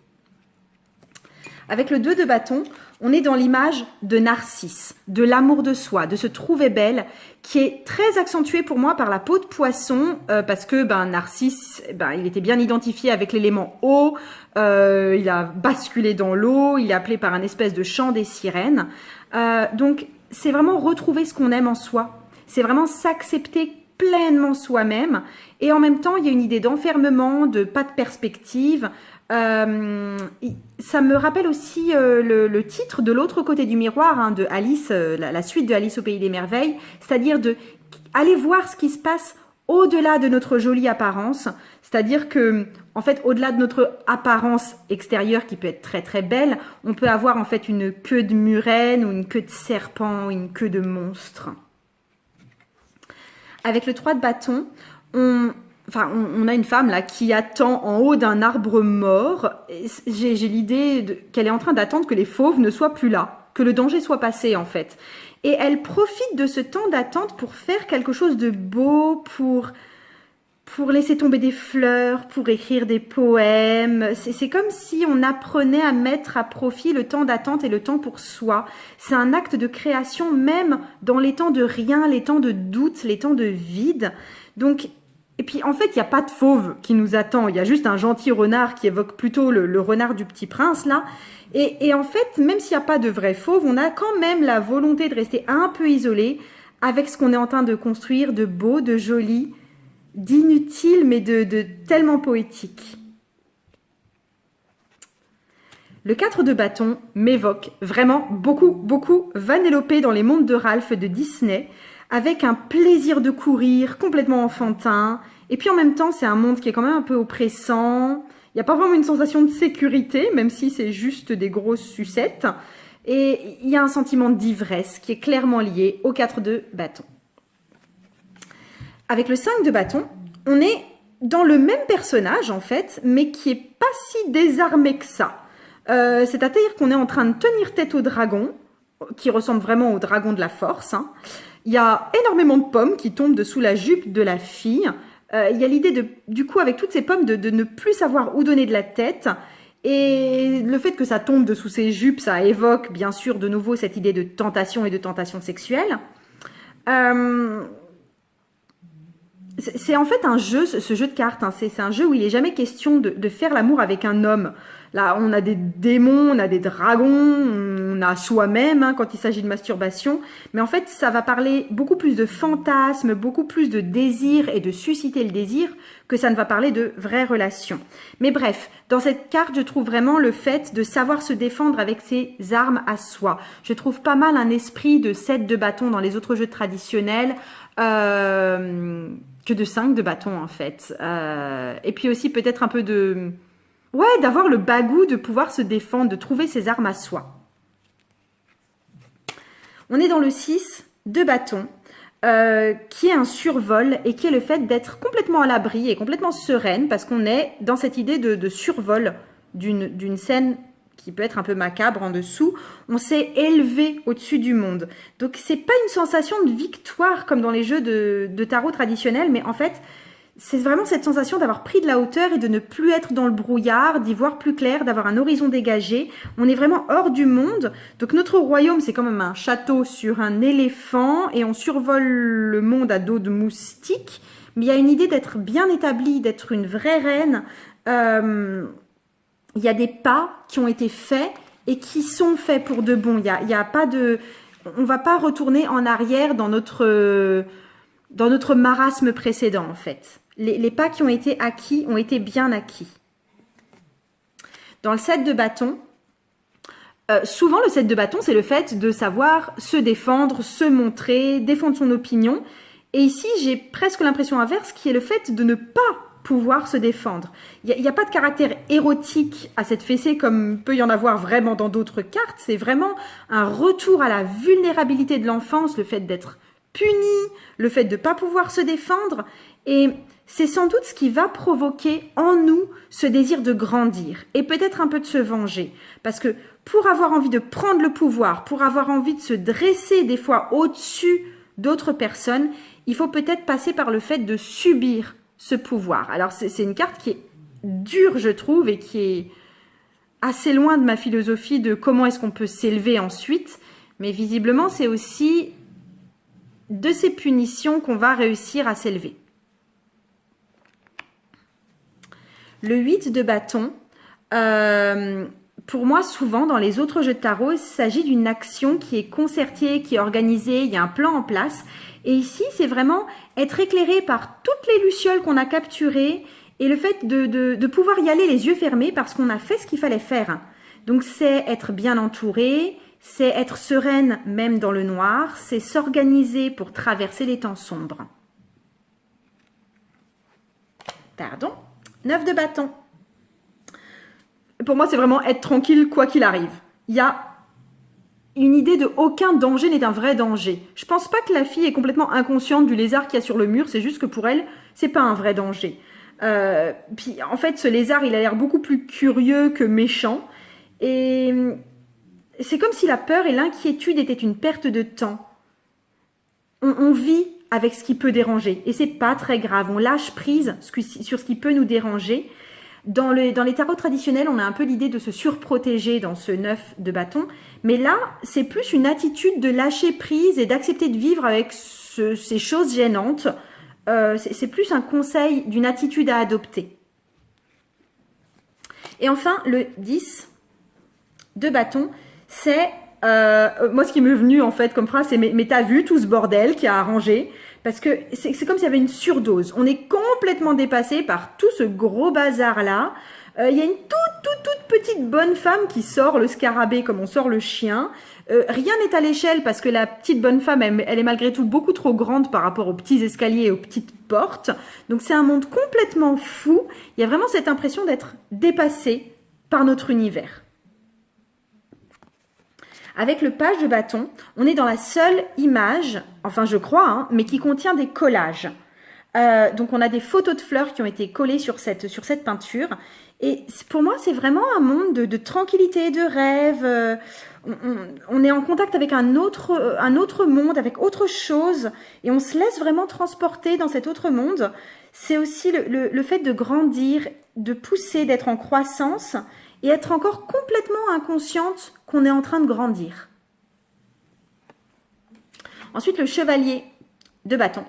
Avec le 2 de bâton, on est dans l'image de Narcisse, de l'amour de soi, de se trouver belle, qui est très accentuée pour moi par la peau de poisson, parce que Narcisse, il était bien identifié avec l'élément eau, il a basculé dans l'eau, il est appelé par un espèce de chant des sirènes. Donc c'est vraiment retrouver ce qu'on aime en soi, c'est vraiment s'accepter pleinement soi-même, et en même temps il y a une idée d'enfermement, de pas de perspective. Ça me rappelle aussi le titre de l'autre côté du miroir, hein, de Alice, la suite de Alice au pays des merveilles, c'est-à-dire de aller voir ce qui se passe au-delà de notre jolie apparence, c'est-à-dire que en fait au-delà de notre apparence extérieure qui peut être très très belle, on peut avoir en fait une queue de murène ou une queue de serpent ou une queue de monstre. Avec le 3 de bâton, on a une femme là qui attend en haut d'un arbre mort. J'ai l'idée qu'elle est en train d'attendre que les fauves ne soient plus là, que le danger soit passé en fait. Et elle profite de ce temps d'attente pour faire quelque chose de beau, pour laisser tomber des fleurs, pour écrire des poèmes. C'est comme si on apprenait à mettre à profit le temps d'attente et le temps pour soi. C'est un acte de création même dans les temps de rien, les temps de doute, les temps de vide. Donc, et puis en fait, il n'y a pas de fauve qui nous attend. Il y a juste un gentil renard qui évoque plutôt le renard du Petit Prince là. Et en fait, même s'il n'y a pas de vrai fauve, on a quand même la volonté de rester un peu isolé avec ce qu'on est en train de construire, de beau, de joli, d'inutile, mais de tellement poétique. Le 4 de bâton m'évoque vraiment beaucoup Vanellope dans les mondes de Ralph de Disney, avec un plaisir de courir complètement enfantin. Et puis en même temps, c'est un monde qui est quand même un peu oppressant. Il n'y a pas vraiment une sensation de sécurité, même si c'est juste des grosses sucettes. Et il y a un sentiment d'ivresse qui est clairement lié au 4 de bâton. Avec le 5 de bâton, on est dans le même personnage en fait, mais qui est pas si désarmé que ça. C'est-à-dire qu'on est en train de tenir tête au dragon, qui ressemble vraiment au dragon de la force. Hein. Il y a énormément de pommes qui tombent dessous la jupe de la fille. Il y a l'idée, du coup, avec toutes ces pommes, de ne plus savoir où donner de la tête. Et le fait que ça tombe dessous ses jupes, ça évoque bien sûr de nouveau cette idée de tentation et de tentation sexuelle. C'est en fait un jeu, ce jeu de cartes, hein. C'est un jeu où il n'est jamais question de faire l'amour avec un homme. Là, on a des démons, on a des dragons, on a soi-même hein, quand il s'agit de masturbation. Mais en fait, ça va parler beaucoup plus de fantasmes, beaucoup plus de désir et de susciter le désir que ça ne va parler de vraies relations. Mais bref, dans cette carte, je trouve vraiment le fait de savoir se défendre avec ses armes à soi. Je trouve pas mal un esprit de 7 de bâton dans les autres jeux traditionnels. Que de 5 de bâton en fait. Et puis aussi peut-être un peu de... Ouais, d'avoir le bagou de pouvoir se défendre, de trouver ses armes à soi. On est dans le 6 de bâton, qui est un survol et qui est le fait d'être complètement à l'abri et complètement sereine parce qu'on est dans cette idée de survol d'une scène qui peut être un peu macabre en dessous, on s'est élevé au-dessus du monde. Donc, c'est pas une sensation de victoire comme dans les jeux de tarot traditionnels, mais en fait, c'est vraiment cette sensation d'avoir pris de la hauteur et de ne plus être dans le brouillard, d'y voir plus clair, d'avoir un horizon dégagé. On est vraiment hors du monde. Donc, notre royaume, c'est quand même un château sur un éléphant et on survole le monde à dos de moustique. Mais il y a une idée d'être bien établie, d'être une vraie reine. Il y a des pas qui ont été faits et qui sont faits pour de bon. Il y a pas de... On va pas retourner en arrière dans notre marasme précédent, en fait. Les pas qui ont été acquis ont été bien acquis. Dans le 7 de bâton, souvent le 7 de bâton, c'est le fait de savoir se défendre, se montrer, défendre son opinion. Et ici, j'ai presque l'impression inverse, qui est le fait de ne pas pouvoir se défendre. Il n'y a pas de caractère érotique à cette fessée comme peut y en avoir vraiment dans d'autres cartes. C'est vraiment un retour à la vulnérabilité de l'enfance, le fait d'être puni, le fait de ne pas pouvoir se défendre. Et c'est sans doute ce qui va provoquer en nous ce désir de grandir et peut-être un peu de se venger. Parce que pour avoir envie de prendre le pouvoir, pour avoir envie de se dresser des fois au-dessus d'autres personnes, il faut peut-être passer par le fait de subir ce pouvoir. Alors, c'est une carte qui est dure, je trouve, et qui est assez loin de ma philosophie de comment est-ce qu'on peut s'élever ensuite. Mais visiblement, c'est aussi de ces punitions qu'on va réussir à s'élever. Le 8 de bâton, pour moi, souvent, dans les autres jeux de tarot, il s'agit d'une action qui est concertée, qui est organisée, il y a un plan en place. Et ici, c'est vraiment être éclairé par toutes les lucioles qu'on a capturées et le fait de pouvoir y aller les yeux fermés parce qu'on a fait ce qu'il fallait faire. Donc, c'est être bien entouré, c'est être sereine même dans le noir, c'est s'organiser pour traverser les temps sombres. Pardon. 9 de bâton. Pour moi, c'est vraiment être tranquille quoi qu'il arrive. Il y a une idée de aucun danger n'est un vrai danger. Je pense pas que la fille est complètement inconsciente du lézard qu'il y a sur le mur, c'est juste que pour elle, c'est pas un vrai danger. Puis en fait, ce lézard, il a l'air beaucoup plus curieux que méchant. Et c'est comme si la peur et l'inquiétude étaient une perte de temps. On vit avec ce qui peut déranger. Et c'est pas très grave. On lâche prise sur ce qui peut nous déranger. Dans les tarots traditionnels, on a un peu l'idée de se surprotéger dans ce 9 de bâton. Mais là, c'est plus une attitude de lâcher prise et d'accepter de vivre avec ces choses gênantes. C'est plus un conseil d'une attitude à adopter. Et enfin, le 10 de bâton, c'est moi, ce qui m'est venu en fait comme phrase, c'est mais t'as vu tout ce bordel qui a arrangé? Parce que c'est comme s'il y avait une surdose. On est complètement dépassé par tout ce gros bazar-là. Il y a une toute petite bonne femme qui sort le scarabée comme on sort le chien. Rien n'est à l'échelle parce que la petite bonne femme, elle est malgré tout beaucoup trop grande par rapport aux petits escaliers et aux petites portes. Donc c'est un monde complètement fou. Il y a vraiment cette impression d'être dépassé par notre univers. Avec le page de bâton, on est dans la seule image, enfin je crois, hein, mais qui contient des collages. Donc on a des photos de fleurs qui ont été collées sur cette peinture. Et pour moi, c'est vraiment un monde de tranquillité, de rêve. On est en contact avec un autre monde, avec autre chose. Et on se laisse vraiment transporter dans cet autre monde. C'est aussi le fait de grandir, de pousser, d'être en croissance et être encore complètement inconsciente qu'on est en train de grandir. Ensuite, le chevalier de bâton.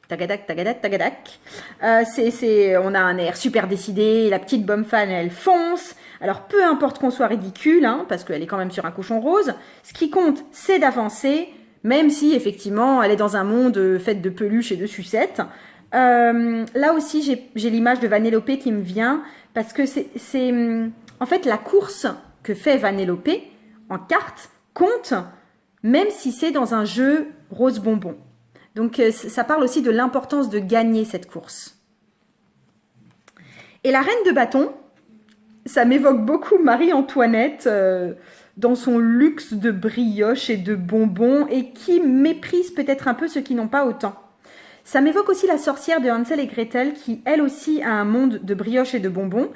Tagadak, tagadak, tagadak. On a un air super décidé, la petite bonne fan, elle fonce. Alors, peu importe qu'on soit ridicule, hein, parce qu'elle est quand même sur un cochon rose, ce qui compte, c'est d'avancer, même si, effectivement, elle est dans un monde fait de peluches et de sucettes. Là aussi, j'ai l'image de Vanellope qui me vient, parce que c'est en fait la course que fait Vanellope en carte compte, même si c'est dans un jeu rose bonbon. Donc, ça parle aussi de l'importance de gagner cette course. Et la reine de bâton, ça m'évoque beaucoup Marie-Antoinette dans son luxe de brioches et de bonbons et qui méprise peut-être un peu ceux qui n'ont pas autant. Ça m'évoque aussi la sorcière de Hansel et Gretel qui, elle aussi, a un monde de brioches et de bonbons.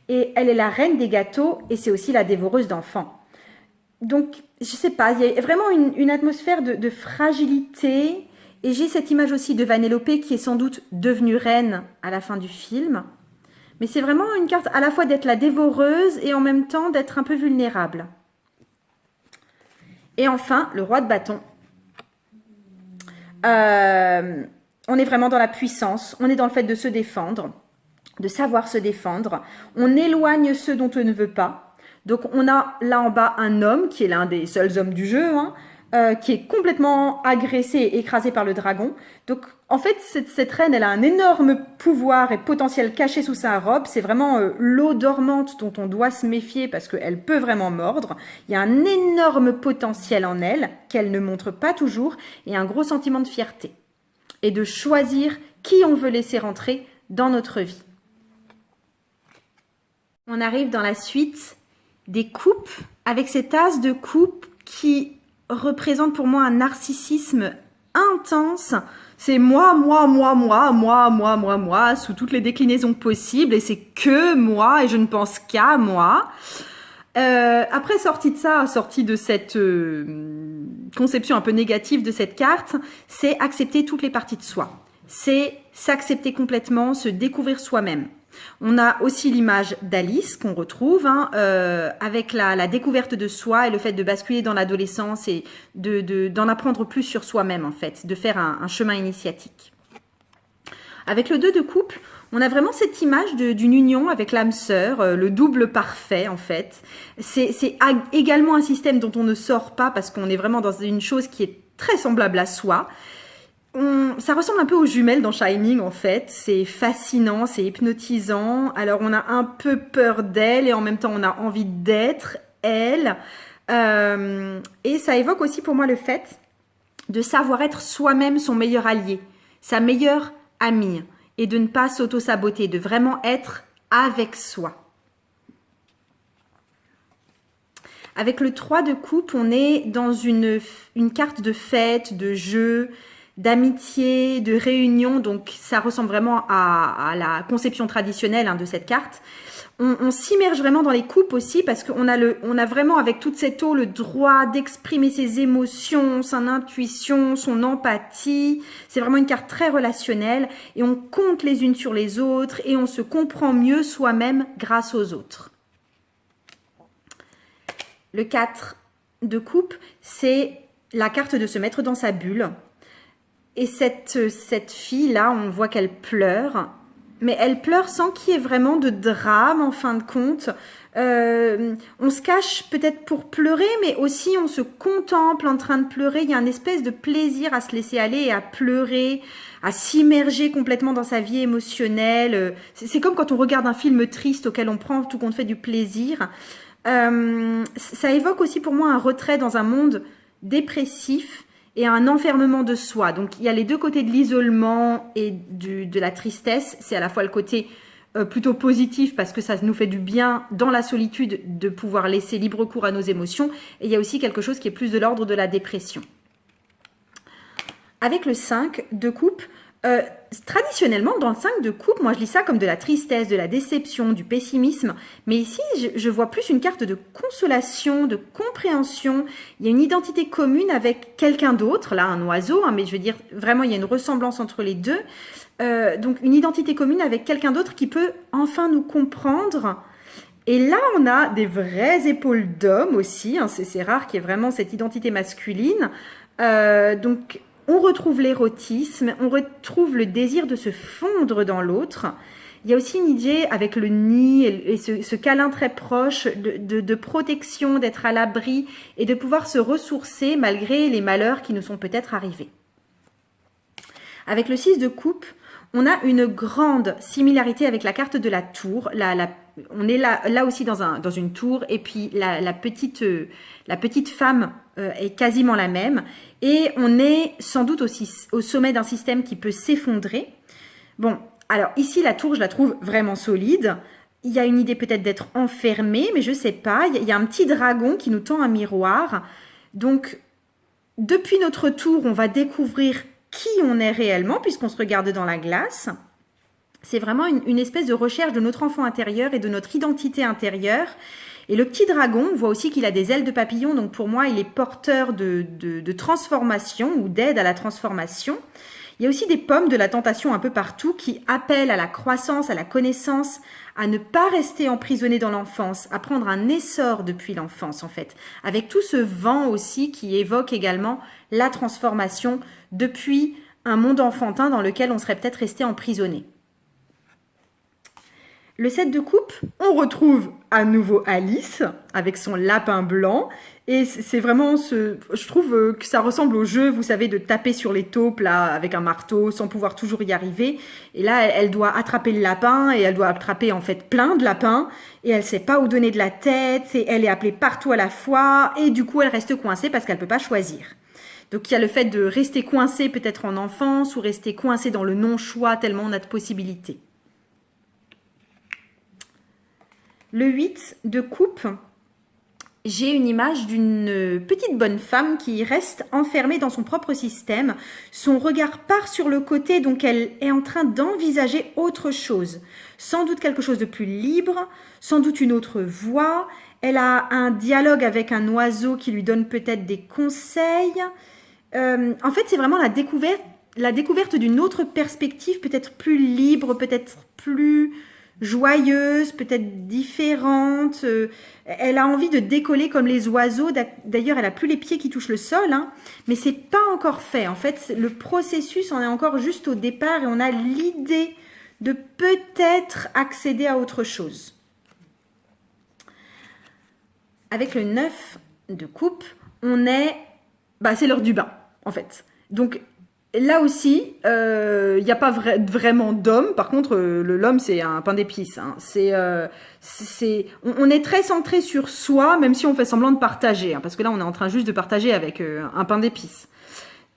Et elle est la reine des gâteaux et c'est aussi la dévoreuse d'enfants. Donc, je sais pas, il y a vraiment une atmosphère de fragilité. Et j'ai cette image aussi de Vanellope qui est sans doute devenue reine à la fin du film. Mais c'est vraiment une carte à la fois d'être la dévoreuse et en même temps d'être un peu vulnérable. Et enfin, le roi de bâton. On est vraiment dans la puissance, on est dans le fait de se défendre, de savoir se défendre. On éloigne ceux dont on ne veut pas. Donc on a là en bas un homme qui est l'un des seuls hommes du jeu, hein, qui est complètement agressé et écrasé par le dragon. Donc en fait, cette reine, elle a un énorme pouvoir et potentiel caché sous sa robe. C'est vraiment l'eau dormante dont on doit se méfier parce qu'elle peut vraiment mordre. Il y a un énorme potentiel en elle qu'elle ne montre pas toujours et un gros sentiment de fierté. Et de choisir qui on veut laisser rentrer dans notre vie. On arrive dans la suite des coupes avec cet as de coupe qui représente pour moi un narcissisme intense. C'est moi, sous toutes les déclinaisons possibles et c'est que moi et je ne pense qu'à moi. Après, sorti de cette conception un peu négative de cette carte, c'est accepter toutes les parties de soi. C'est s'accepter complètement, se découvrir soi-même. On a aussi l'image d'Alice qu'on retrouve avec la découverte de soi et le fait de basculer dans l'adolescence et d'en apprendre plus sur soi-même en fait, de faire un chemin initiatique. Avec le 2 de coupe, on a vraiment cette image d'une union avec l'âme sœur, le double parfait en fait. C'est également un système dont on ne sort pas parce qu'on est vraiment dans une chose qui est très semblable à soi. Ça ressemble un peu aux jumelles dans Shining en fait, c'est fascinant, c'est hypnotisant, alors on a un peu peur d'elle et en même temps on a envie d'être elle, et ça évoque aussi pour moi le fait de savoir être soi-même son meilleur allié, sa meilleure amie, et de ne pas s'auto-saboter, de vraiment être avec soi. Avec le 3 de coupe, on est dans une carte de fête, de jeu, d'amitié, de réunion, donc ça ressemble vraiment à la conception traditionnelle de cette carte. On s'immerge vraiment dans les coupes aussi parce qu'on a vraiment avec toute cette eau le droit d'exprimer ses émotions, son intuition, son empathie. C'est vraiment une carte très relationnelle et on compte les unes sur les autres et on se comprend mieux soi-même grâce aux autres. Le 4 de coupe, c'est la carte de se mettre dans sa bulle. Et cette fille-là, on voit qu'elle pleure, mais elle pleure sans qu'il y ait vraiment de drame en fin de compte. On se cache peut-être pour pleurer, mais aussi on se contemple en train de pleurer. Il y a une espèce de plaisir à se laisser aller et à pleurer, à s'immerger complètement dans sa vie émotionnelle. C'est comme quand on regarde un film triste auquel on prend tout compte fait du plaisir. Ça évoque aussi pour moi un retrait dans un monde dépressif et un enfermement de soi. Donc il y a les deux côtés de l'isolement et de la tristesse. C'est à la fois le côté plutôt positif parce que ça nous fait du bien dans la solitude de pouvoir laisser libre cours à nos émotions. Et il y a aussi quelque chose qui est plus de l'ordre de la dépression. Avec le 5 de coupe, traditionnellement, dans le 5 de coupe, moi je lis ça comme de la tristesse, de la déception, du pessimisme. Mais ici, je vois plus une carte de consolation, de compréhension. Il y a une identité commune avec quelqu'un d'autre, là un oiseau, hein, mais je veux dire, vraiment, il y a une ressemblance entre les deux. Donc une identité commune avec quelqu'un d'autre qui peut enfin nous comprendre. Et là, on a des vraies épaules d'homme aussi. Hein, c'est rare qu'il y ait vraiment cette identité masculine. Donc, on retrouve l'érotisme, on retrouve le désir de se fondre dans l'autre. Il y a aussi une idée avec le nid et ce câlin très proche de protection, d'être à l'abri et de pouvoir se ressourcer malgré les malheurs qui nous sont peut-être arrivés. Avec le 6 de coupe, on a une grande similarité avec la carte de la tour. On est là aussi dans une tour et puis la petite femme est quasiment la même. Et on est sans doute aussi au sommet d'un système qui peut s'effondrer. Bon, alors ici la tour, je la trouve vraiment solide. Il y a une idée peut-être d'être enfermé, mais je ne sais pas. Il y a un petit dragon qui nous tend un miroir. Donc, depuis notre tour, on va découvrir qui on est réellement puisqu'on se regarde dans la glace. C'est vraiment une espèce de recherche de notre enfant intérieur et de notre identité intérieure. Et le petit dragon, on voit aussi qu'il a des ailes de papillon, donc pour moi, il est porteur de transformation ou d'aide à la transformation. Il y a aussi des pommes de la tentation un peu partout qui appellent à la croissance, à la connaissance, à ne pas rester emprisonné dans l'enfance, à prendre un essor depuis l'enfance en fait, avec tout ce vent aussi qui évoque également la transformation depuis un monde enfantin dans lequel on serait peut-être resté emprisonné. Le 7 de coupe, on retrouve à nouveau Alice avec son lapin blanc. Et c'est vraiment je trouve que ça ressemble au jeu, vous savez, de taper sur les taupes là, avec un marteau sans pouvoir toujours y arriver. Et là, elle doit attraper le lapin et elle doit attraper en fait plein de lapins. Et elle sait pas où donner de la tête et elle est appelée partout à la fois. Et du coup, elle reste coincée parce qu'elle peut pas choisir. Donc il y a le fait de rester coincé peut-être en enfance ou rester coincé dans le non-choix tellement on a de possibilités. Le 8 de coupe, j'ai une image d'une petite bonne femme qui reste enfermée dans son propre système. Son regard part sur le côté, donc elle est en train d'envisager autre chose. Sans doute quelque chose de plus libre, sans doute une autre voie. Elle a un dialogue avec un oiseau qui lui donne peut-être des conseils. En fait, c'est vraiment la découverte d'une autre perspective, peut-être plus libre, peut-être plus joyeuse, peut-être différente. Elle a envie de décoller comme les oiseaux. D'ailleurs, elle a plus les pieds qui touchent le sol, hein, mais c'est pas encore fait. En fait, le processus en est encore juste au départ et on a l'idée de peut-être accéder à autre chose. Avec le 9 de coupe, c'est l'heure du bain, en fait. Donc, là aussi, il n'y a pas vraiment d'homme. Par contre, l'homme, c'est un pain d'épices. Hein. On est très centré sur soi, même si on fait semblant de partager. Hein, parce que là, on est en train juste de partager avec un pain d'épices.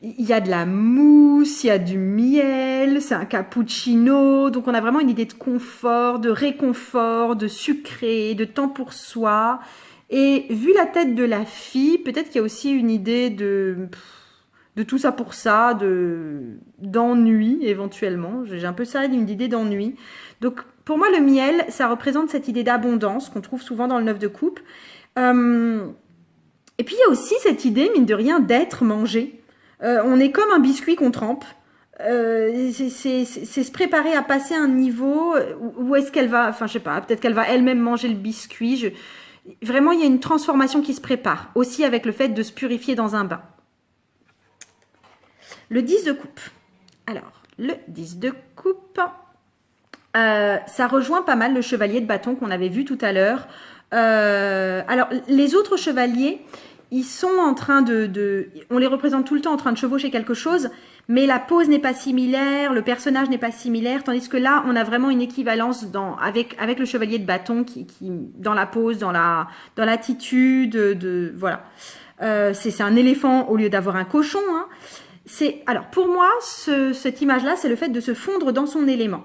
Il y a de la mousse, il y a du miel, c'est un cappuccino. Donc, on a vraiment une idée de confort, de réconfort, de sucré, de temps pour soi. Et vu la tête de la fille, peut-être qu'il y a aussi une idée de tout ça pour ça, d'ennui éventuellement. J'ai un peu ça, une idée d'ennui. Donc pour moi, le miel, ça représente cette idée d'abondance qu'on trouve souvent dans le 9 de coupe. Et puis il y a aussi cette idée, mine de rien, d'être mangé. On est comme un biscuit qu'on trempe. C'est se préparer à passer un niveau où est-ce qu'elle va, enfin je sais pas, peut-être qu'elle va elle-même manger le biscuit. Vraiment, il y a une transformation qui se prépare, aussi avec le fait de se purifier dans un bain. Le 10 de coupe. Alors, le 10 de coupe, ça rejoint pas mal le chevalier de bâton qu'on avait vu tout à l'heure. Alors, les autres chevaliers, ils sont en train on les représente tout le temps en train de chevaucher quelque chose, mais la pose n'est pas similaire, le personnage n'est pas similaire, tandis que là, on a vraiment une équivalence avec le chevalier de bâton qui dans la pose, dans l'attitude, voilà. C'est un éléphant au lieu d'avoir un cochon. Hein. Alors, pour moi, cette image-là, c'est le fait de se fondre dans son élément.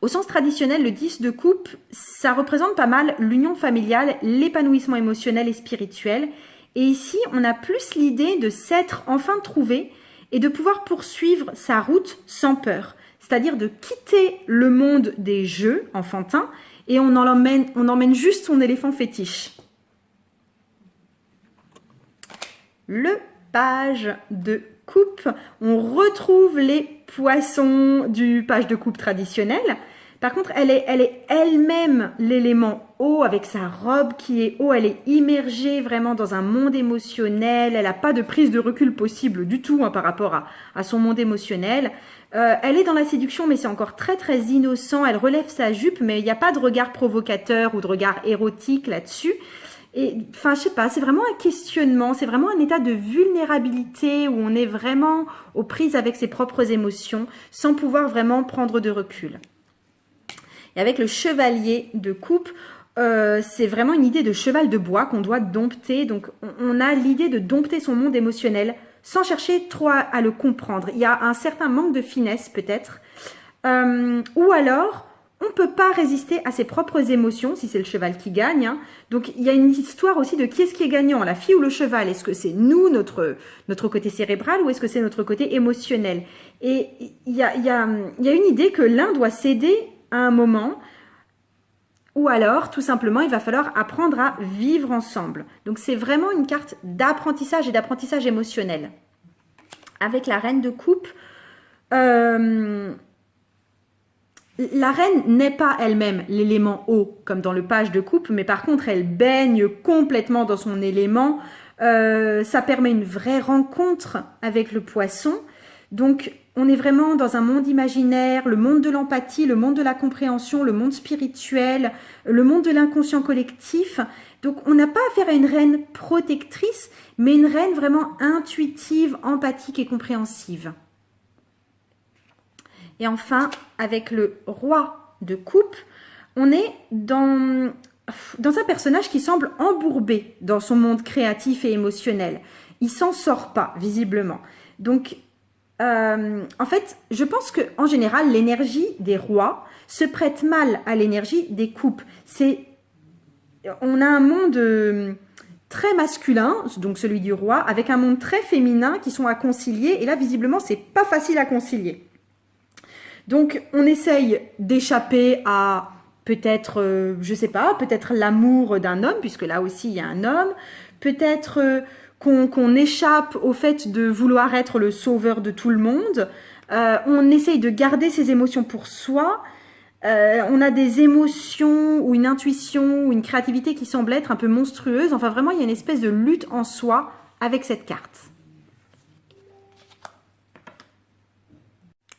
Au sens traditionnel, le 10 de coupe, ça représente pas mal l'union familiale, l'épanouissement émotionnel et spirituel. Et ici, on a plus l'idée de s'être enfin trouvé et de pouvoir poursuivre sa route sans peur. C'est-à-dire de quitter le monde des jeux enfantins et on emmène juste son éléphant fétiche. Le page de coupe, on retrouve les poissons du page de coupe traditionnel. Par contre, elle est elle-même l'élément eau avec sa robe qui est eau. Elle est immergée vraiment dans un monde émotionnel. Elle n'a pas de prise de recul possible du tout par rapport à son monde émotionnel. Elle est dans la séduction, mais c'est encore très très innocent. Elle relève sa jupe, mais il n'y a pas de regard provocateur ou de regard érotique là-dessus. Et enfin, je sais pas, c'est vraiment un questionnement, c'est vraiment un état de vulnérabilité où on est vraiment aux prises avec ses propres émotions sans pouvoir vraiment prendre de recul. Et avec le chevalier de coupe, c'est vraiment une idée de cheval de bois qu'on doit dompter. Donc, on a l'idée de dompter son monde émotionnel sans chercher trop à le comprendre. Il y a un certain manque de finesse peut-être. Ou alors, on ne peut pas résister à ses propres émotions, si c'est le cheval qui gagne. Hein. Donc, il y a une histoire aussi de qui est-ce qui est gagnant, la fille ou le cheval. Est-ce que c'est nous, notre côté cérébral, ou est-ce que c'est notre côté émotionnel? Et il y a une idée que l'un doit céder à un moment, ou alors, tout simplement, il va falloir apprendre à vivre ensemble. Donc, c'est vraiment une carte d'apprentissage et d'apprentissage émotionnel. Avec la reine de coupe, la reine n'est pas elle-même l'élément eau, comme dans le page de coupe, mais par contre, elle baigne complètement dans son élément. Ça permet une vraie rencontre avec le poisson. Donc, on est vraiment dans un monde imaginaire, le monde de l'empathie, le monde de la compréhension, le monde spirituel, le monde de l'inconscient collectif. Donc, on n'a pas affaire à une reine protectrice, mais une reine vraiment intuitive, empathique et compréhensive. Et enfin, avec le roi de coupe, on est dans un personnage qui semble embourbé dans son monde créatif et émotionnel. Il s'en sort pas, visiblement. Donc, en fait, je pense qu'en général, l'énergie des rois se prête mal à l'énergie des coupes. On a un monde très masculin, donc celui du roi, avec un monde très féminin qui sont à concilier. Et là, visiblement, c'est pas facile à concilier. Donc, on essaye d'échapper à peut-être, je sais pas, peut-être l'amour d'un homme, puisque là aussi, il y a un homme. Peut-être qu'on échappe au fait de vouloir être le sauveur de tout le monde. On essaye de garder ses émotions pour soi. On a des émotions ou une intuition ou une créativité qui semble être un peu monstrueuse. Enfin, vraiment, il y a une espèce de lutte en soi avec cette carte.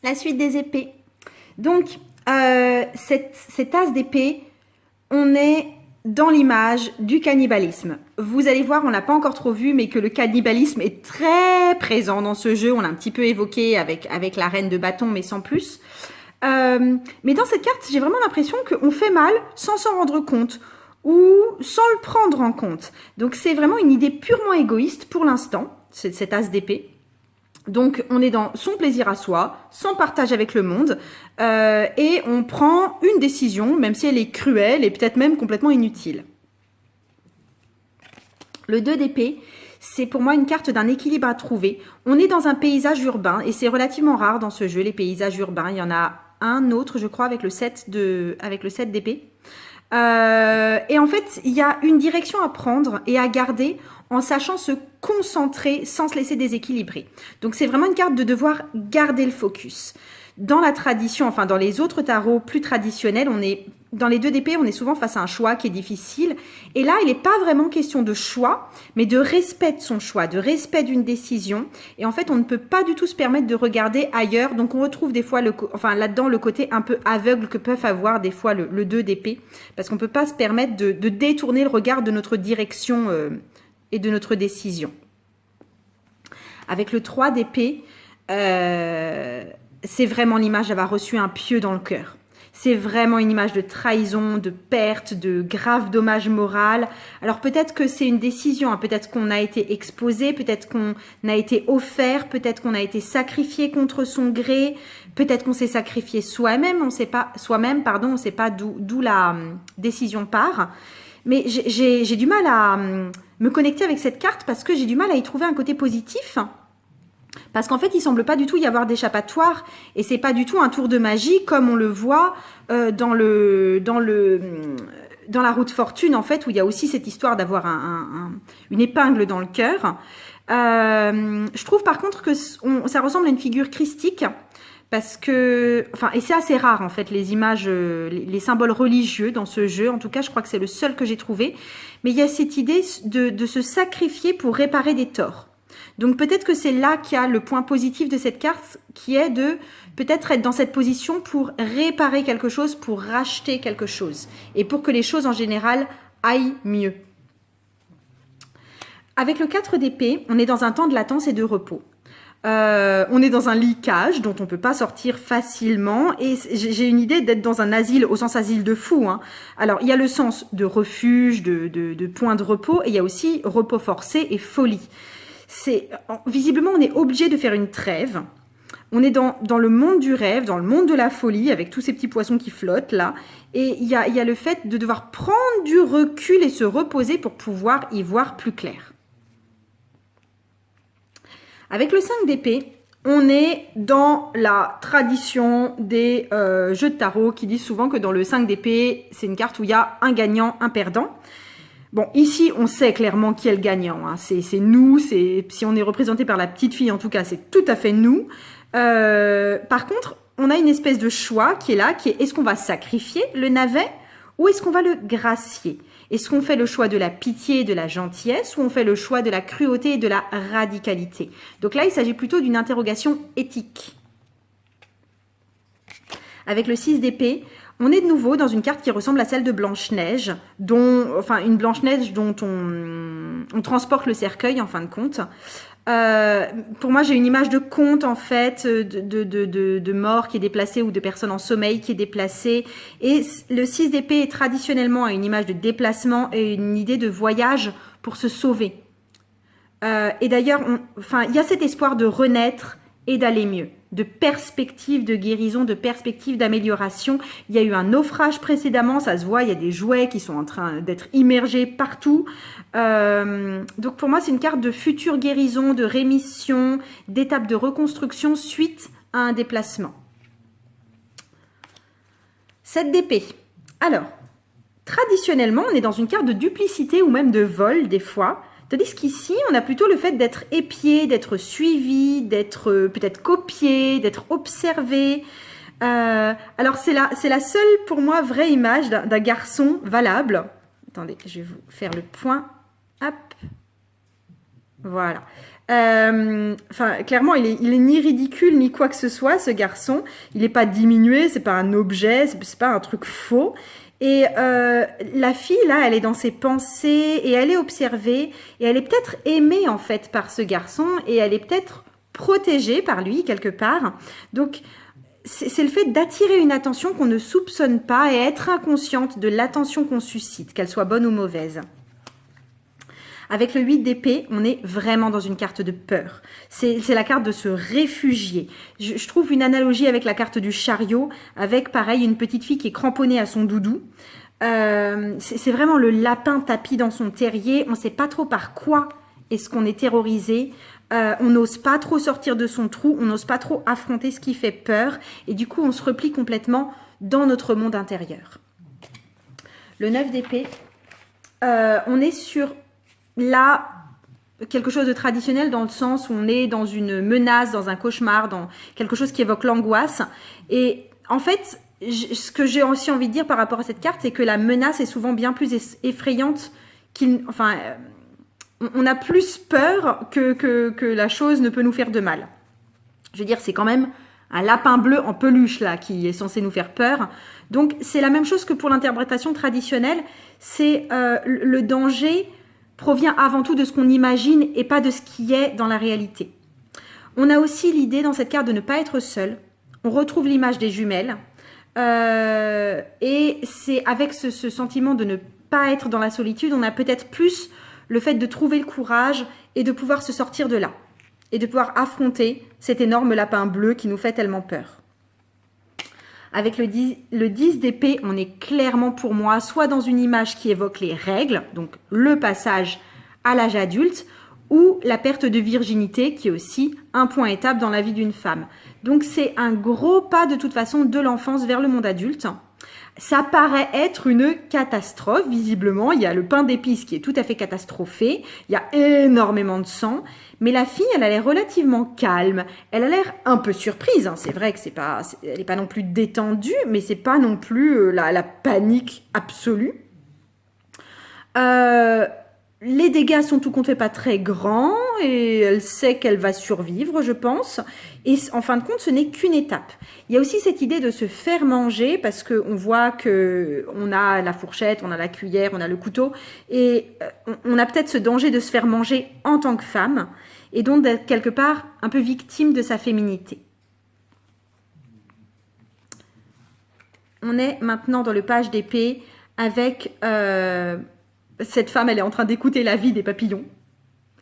La suite des épées. Donc, cet as d'épée, on est dans l'image du cannibalisme. Vous allez voir, on l'a pas encore trop vu, mais que le cannibalisme est très présent dans ce jeu. On l'a un petit peu évoqué avec la reine de bâton, mais sans plus. Mais dans cette carte, j'ai vraiment l'impression qu'on fait mal sans s'en rendre compte ou sans le prendre en compte. Donc, c'est vraiment une idée purement égoïste pour l'instant, cet as d'épée. Donc, on est dans son plaisir à soi, sans partage avec le monde, et on prend une décision, même si elle est cruelle et peut-être même complètement inutile. Le 2 d'épée, c'est pour moi une carte d'un équilibre à trouver. On est dans un paysage urbain, et c'est relativement rare dans ce jeu, les paysages urbains. Il y en a un autre, je crois, avec le 7 d'épée. Et en fait, il y a une direction à prendre et à garder en sachant se concentrer sans se laisser déséquilibrer. Donc, c'est vraiment une carte de devoir garder le focus. Dans la tradition, enfin dans les autres tarots plus traditionnels, on est dans les 2 d'épée, on est souvent face à un choix qui est difficile. Et là, il n'est pas vraiment question de choix, mais de respect de son choix, de respect d'une décision. Et en fait, on ne peut pas du tout se permettre de regarder ailleurs. Donc, on retrouve des fois, là-dedans, le côté un peu aveugle que peuvent avoir des fois le 2 d'épée. Parce qu'on ne peut pas se permettre de détourner le regard de notre direction et de notre décision. Avec le 3 d'épée, c'est vraiment l'image d'avoir reçu un pieu dans le cœur. C'est vraiment une image de trahison, de perte, de grave dommage moral. Alors peut-être que c'est une décision, hein. Peut-être qu'on a été exposé, peut-être qu'on a été offert, peut-être qu'on a été sacrifié contre son gré, peut-être qu'on s'est sacrifié soi-même, on sait pas d'où la décision part. Mais j'ai du mal à me connecter avec cette carte parce que j'ai du mal à y trouver un côté positif. Parce qu'en fait, il semble pas du tout y avoir d'échappatoire et c'est pas du tout un tour de magie comme on le voit dans la roue de fortune en fait, où il y a aussi cette histoire d'avoir une épingle dans le cœur. Je trouve par contre que ça ressemble à une figure christique parce que, et c'est assez rare en fait les images, les symboles religieux dans ce jeu. En tout cas, je crois que c'est le seul que j'ai trouvé. Mais il y a cette idée de se sacrifier pour réparer des torts. Donc peut-être que c'est là qu'il y a le point positif de cette carte qui est de peut-être être dans cette position pour réparer quelque chose, pour racheter quelque chose et pour que les choses en général aillent mieux. Avec le 4 d'épée, on est dans un temps de latence et de repos. On est dans un lit-cage dont on ne peut pas sortir facilement et j'ai une idée d'être dans un asile au sens asile de fou. Hein. Alors il y a le sens de refuge, de point de repos et il y a aussi repos forcé et folie. Visiblement, on est obligé de faire une trêve. On est dans le monde du rêve, dans le monde de la folie, avec tous ces petits poissons qui flottent là. Et il y a le fait de devoir prendre du recul et se reposer pour pouvoir y voir plus clair. Avec le 5 d'épée, on est dans la tradition des jeux de tarot qui disent souvent que dans le 5 d'épée, c'est une carte où il y a un gagnant, un perdant. Bon, ici, on sait clairement qui est le gagnant. Hein. C'est nous, si on est représenté par la petite fille, en tout cas, c'est tout à fait nous. Par contre, on a une espèce de choix qui est là, qui est est-ce qu'on va sacrifier le navet ou est-ce qu'on va le gracier? Est-ce qu'on fait le choix de la pitié et de la gentillesse ou on fait le choix de la cruauté et de la radicalité? Donc là, il s'agit plutôt d'une interrogation éthique. Avec le 6 d'épée, on est de nouveau dans une carte qui ressemble à celle de Blanche-Neige, une Blanche-Neige dont on transporte le cercueil en fin de compte. Pour moi, j'ai une image de conte en fait, de mort qui est déplacée ou de personnes en sommeil qui est déplacée. Et le 6 d'épée est traditionnellement une image de déplacement et une idée de voyage pour se sauver. Et d'ailleurs, il y a cet espoir de renaître et d'aller mieux, de perspective de guérison, de perspective d'amélioration. Il y a eu un naufrage précédemment, ça se voit, il y a des jouets qui sont en train d'être immergés partout. Donc pour moi, c'est une carte de future guérison, de rémission, d'étape de reconstruction suite à un déplacement. 7 d'épée. Alors, traditionnellement, on est dans une carte de duplicité ou même de vol des fois. Tandis qu'ici, on a plutôt le fait d'être épié, d'être suivi, d'être peut-être copié, d'être observé. Alors, c'est la seule, pour moi, vraie image d'un garçon valable. Attendez, je vais vous faire le point. Hop. Voilà. Clairement, il est ni ridicule, ni quoi que ce soit, ce garçon. Il n'est pas diminué, c'est pas un objet, c'est pas un truc faux. Et la fille, là, elle est dans ses pensées et elle est observée et elle est peut-être aimée, en fait, par ce garçon et elle est peut-être protégée par lui, quelque part. Donc, c'est le fait d'attirer une attention qu'on ne soupçonne pas et être inconsciente de l'attention qu'on suscite, qu'elle soit bonne ou mauvaise. Avec le 8 d'épée, on est vraiment dans une carte de peur. C'est la carte de se réfugier. Je trouve une analogie avec la carte du chariot, avec pareil une petite fille qui est cramponnée à son doudou. C'est vraiment le lapin tapi dans son terrier. On ne sait pas trop par quoi est-ce qu'on est terrorisé. On n'ose pas trop sortir de son trou, on n'ose pas trop affronter ce qui fait peur. Et du coup, on se replie complètement dans notre monde intérieur. Le 9 d'épée, on est sur... Là, quelque chose de traditionnel dans le sens où on est dans une menace, dans un cauchemar, dans quelque chose qui évoque l'angoisse. Et en fait, ce que j'ai aussi envie de dire par rapport à cette carte, c'est que la menace est souvent bien plus effrayante enfin, on a plus peur que la chose ne peut nous faire de mal. Je veux dire, c'est quand même un lapin bleu en peluche là qui est censé nous faire peur. Donc c'est la même chose que pour l'interprétation traditionnelle. C'est le danger provient avant tout de ce qu'on imagine et pas de ce qui est dans la réalité. On a aussi l'idée dans cette carte de ne pas être seul. On retrouve l'image des jumelles. Et c'est avec ce sentiment de ne pas être dans la solitude, on a peut-être plus le fait de trouver le courage et de pouvoir se sortir de là. Et de pouvoir affronter cet énorme lapin bleu qui nous fait tellement peur. Avec le 10 d'épée, on est clairement pour moi soit dans une image qui évoque les règles, donc le passage à l'âge adulte, ou la perte de virginité, qui est aussi un point étape dans la vie d'une femme. Donc c'est un gros pas de toute façon de l'enfance vers le monde adulte. Ça paraît être une catastrophe, visiblement. Il y a le pain d'épices qui est tout à fait catastrophé. Il y a énormément de sang. Mais la fille, elle a l'air relativement calme. Elle a l'air un peu surprise. C'est vrai que elle n'est pas non plus détendue, mais c'est pas non plus la panique absolue. Les dégâts sont tout compte fait pas très grands et elle sait qu'elle va survivre, je pense. Et en fin de compte, ce n'est qu'une étape. Il y a aussi cette idée de se faire manger parce qu'on voit qu'on a la fourchette, on a la cuillère, on a le couteau. Et on a peut-être ce danger de se faire manger en tant que femme et donc d'être quelque part un peu victime de sa féminité. On est maintenant dans le page d'épée avec... cette femme, elle est en train d'écouter la vie des papillons.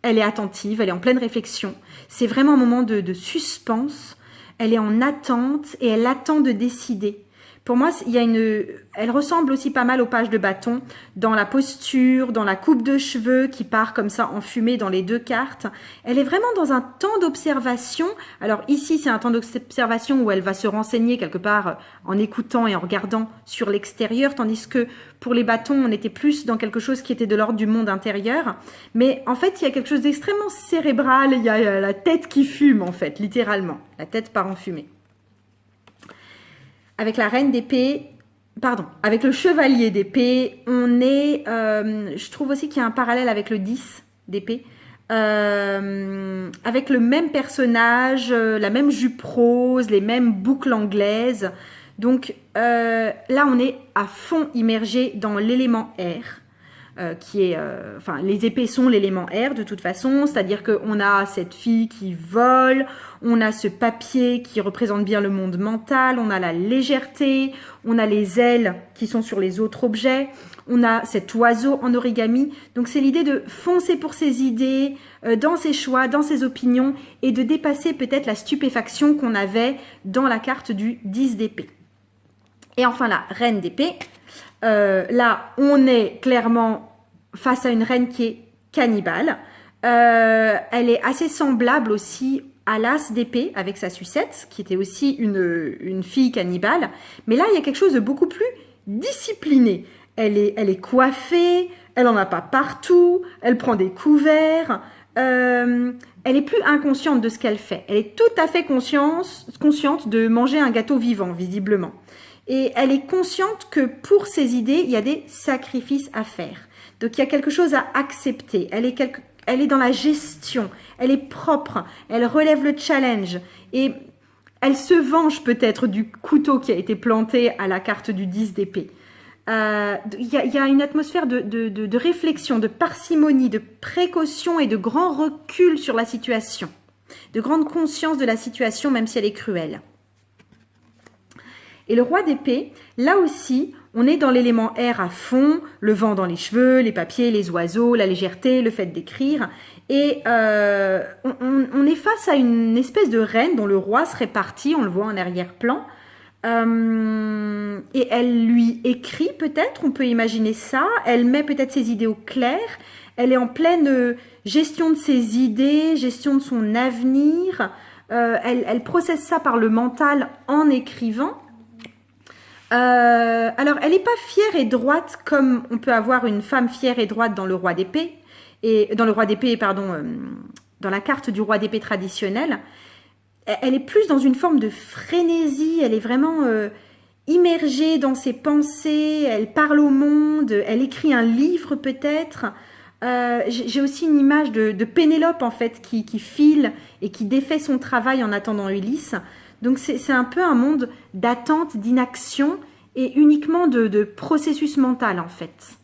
Elle est attentive, elle est en pleine réflexion. C'est vraiment un moment de suspense. Elle est en attente et elle attend de décider. Pour moi, elle ressemble aussi pas mal aux pages de bâton dans la posture, dans la coupe de cheveux qui part comme ça en fumée dans les deux cartes. Elle est vraiment dans un temps d'observation. Alors ici, c'est un temps d'observation où elle va se renseigner quelque part en écoutant et en regardant sur l'extérieur, tandis que pour les bâtons, on était plus dans quelque chose qui était de l'ordre du monde intérieur. Mais en fait, il y a quelque chose d'extrêmement cérébral. Il y a la tête qui fume, en fait, littéralement. La tête part en fumée. Avec la reine d'épée, avec le chevalier d'épée, on est, je trouve aussi qu'il y a un parallèle avec le 10 d'épée, avec le même personnage, la même jupe rose, les mêmes boucles anglaises. Donc là, on est à fond immergé dans l'élément air. Les épées sont l'élément air de toute façon, c'est-à-dire qu'on a cette fille qui vole, on a ce papier qui représente bien le monde mental, on a la légèreté, on a les ailes qui sont sur les autres objets, on a cet oiseau en origami. Donc c'est l'idée de foncer pour ses idées, dans ses choix, dans ses opinions et de dépasser peut-être la stupéfaction qu'on avait dans la carte du 10 d'épée. Et enfin la reine d'épée. Là, on est clairement face à une reine qui est cannibale. Elle est assez semblable aussi à l'as d'épée avec sa sucette, qui était aussi une fille cannibale. Mais là, il y a quelque chose de beaucoup plus discipliné. Elle est coiffée, elle n'en a pas partout, elle prend des couverts. Elle est plus inconsciente de ce qu'elle fait. Elle est tout à fait consciente de manger un gâteau vivant, visiblement. Et elle est consciente que pour ses idées, il y a des sacrifices à faire. Donc, il y a quelque chose à accepter. Elle est dans la gestion. Elle est propre. Elle relève le challenge. Et elle se venge peut-être du couteau qui a été planté à la carte du 10 d'épée. Il y a une atmosphère de réflexion, de parcimonie, de précaution et de grand recul sur la situation. De grande conscience de la situation, même si elle est cruelle. Et le roi d'épée, là aussi, on est dans l'élément air à fond, le vent dans les cheveux, les papiers, les oiseaux, la légèreté, le fait d'écrire. Et on est face à une espèce de reine dont le roi serait parti, on le voit en arrière-plan. Et elle lui écrit peut-être, on peut imaginer ça. Elle met peut-être ses idées au clair. Elle est en pleine gestion de ses idées, gestion de son avenir. Elle processe ça par le mental en écrivant. Alors, elle n'est pas fière et droite comme on peut avoir une femme fière et droite dans le roi d'épée, dans la carte du roi d'épée traditionnelle. Elle est plus dans une forme de frénésie, elle est vraiment immergée dans ses pensées, elle parle au monde, elle écrit un livre peut-être. J'ai aussi une image de Pénélope en fait qui file et qui défait son travail en attendant Ulysse. Donc c'est un peu un monde d'attente, d'inaction et uniquement de processus mental en fait.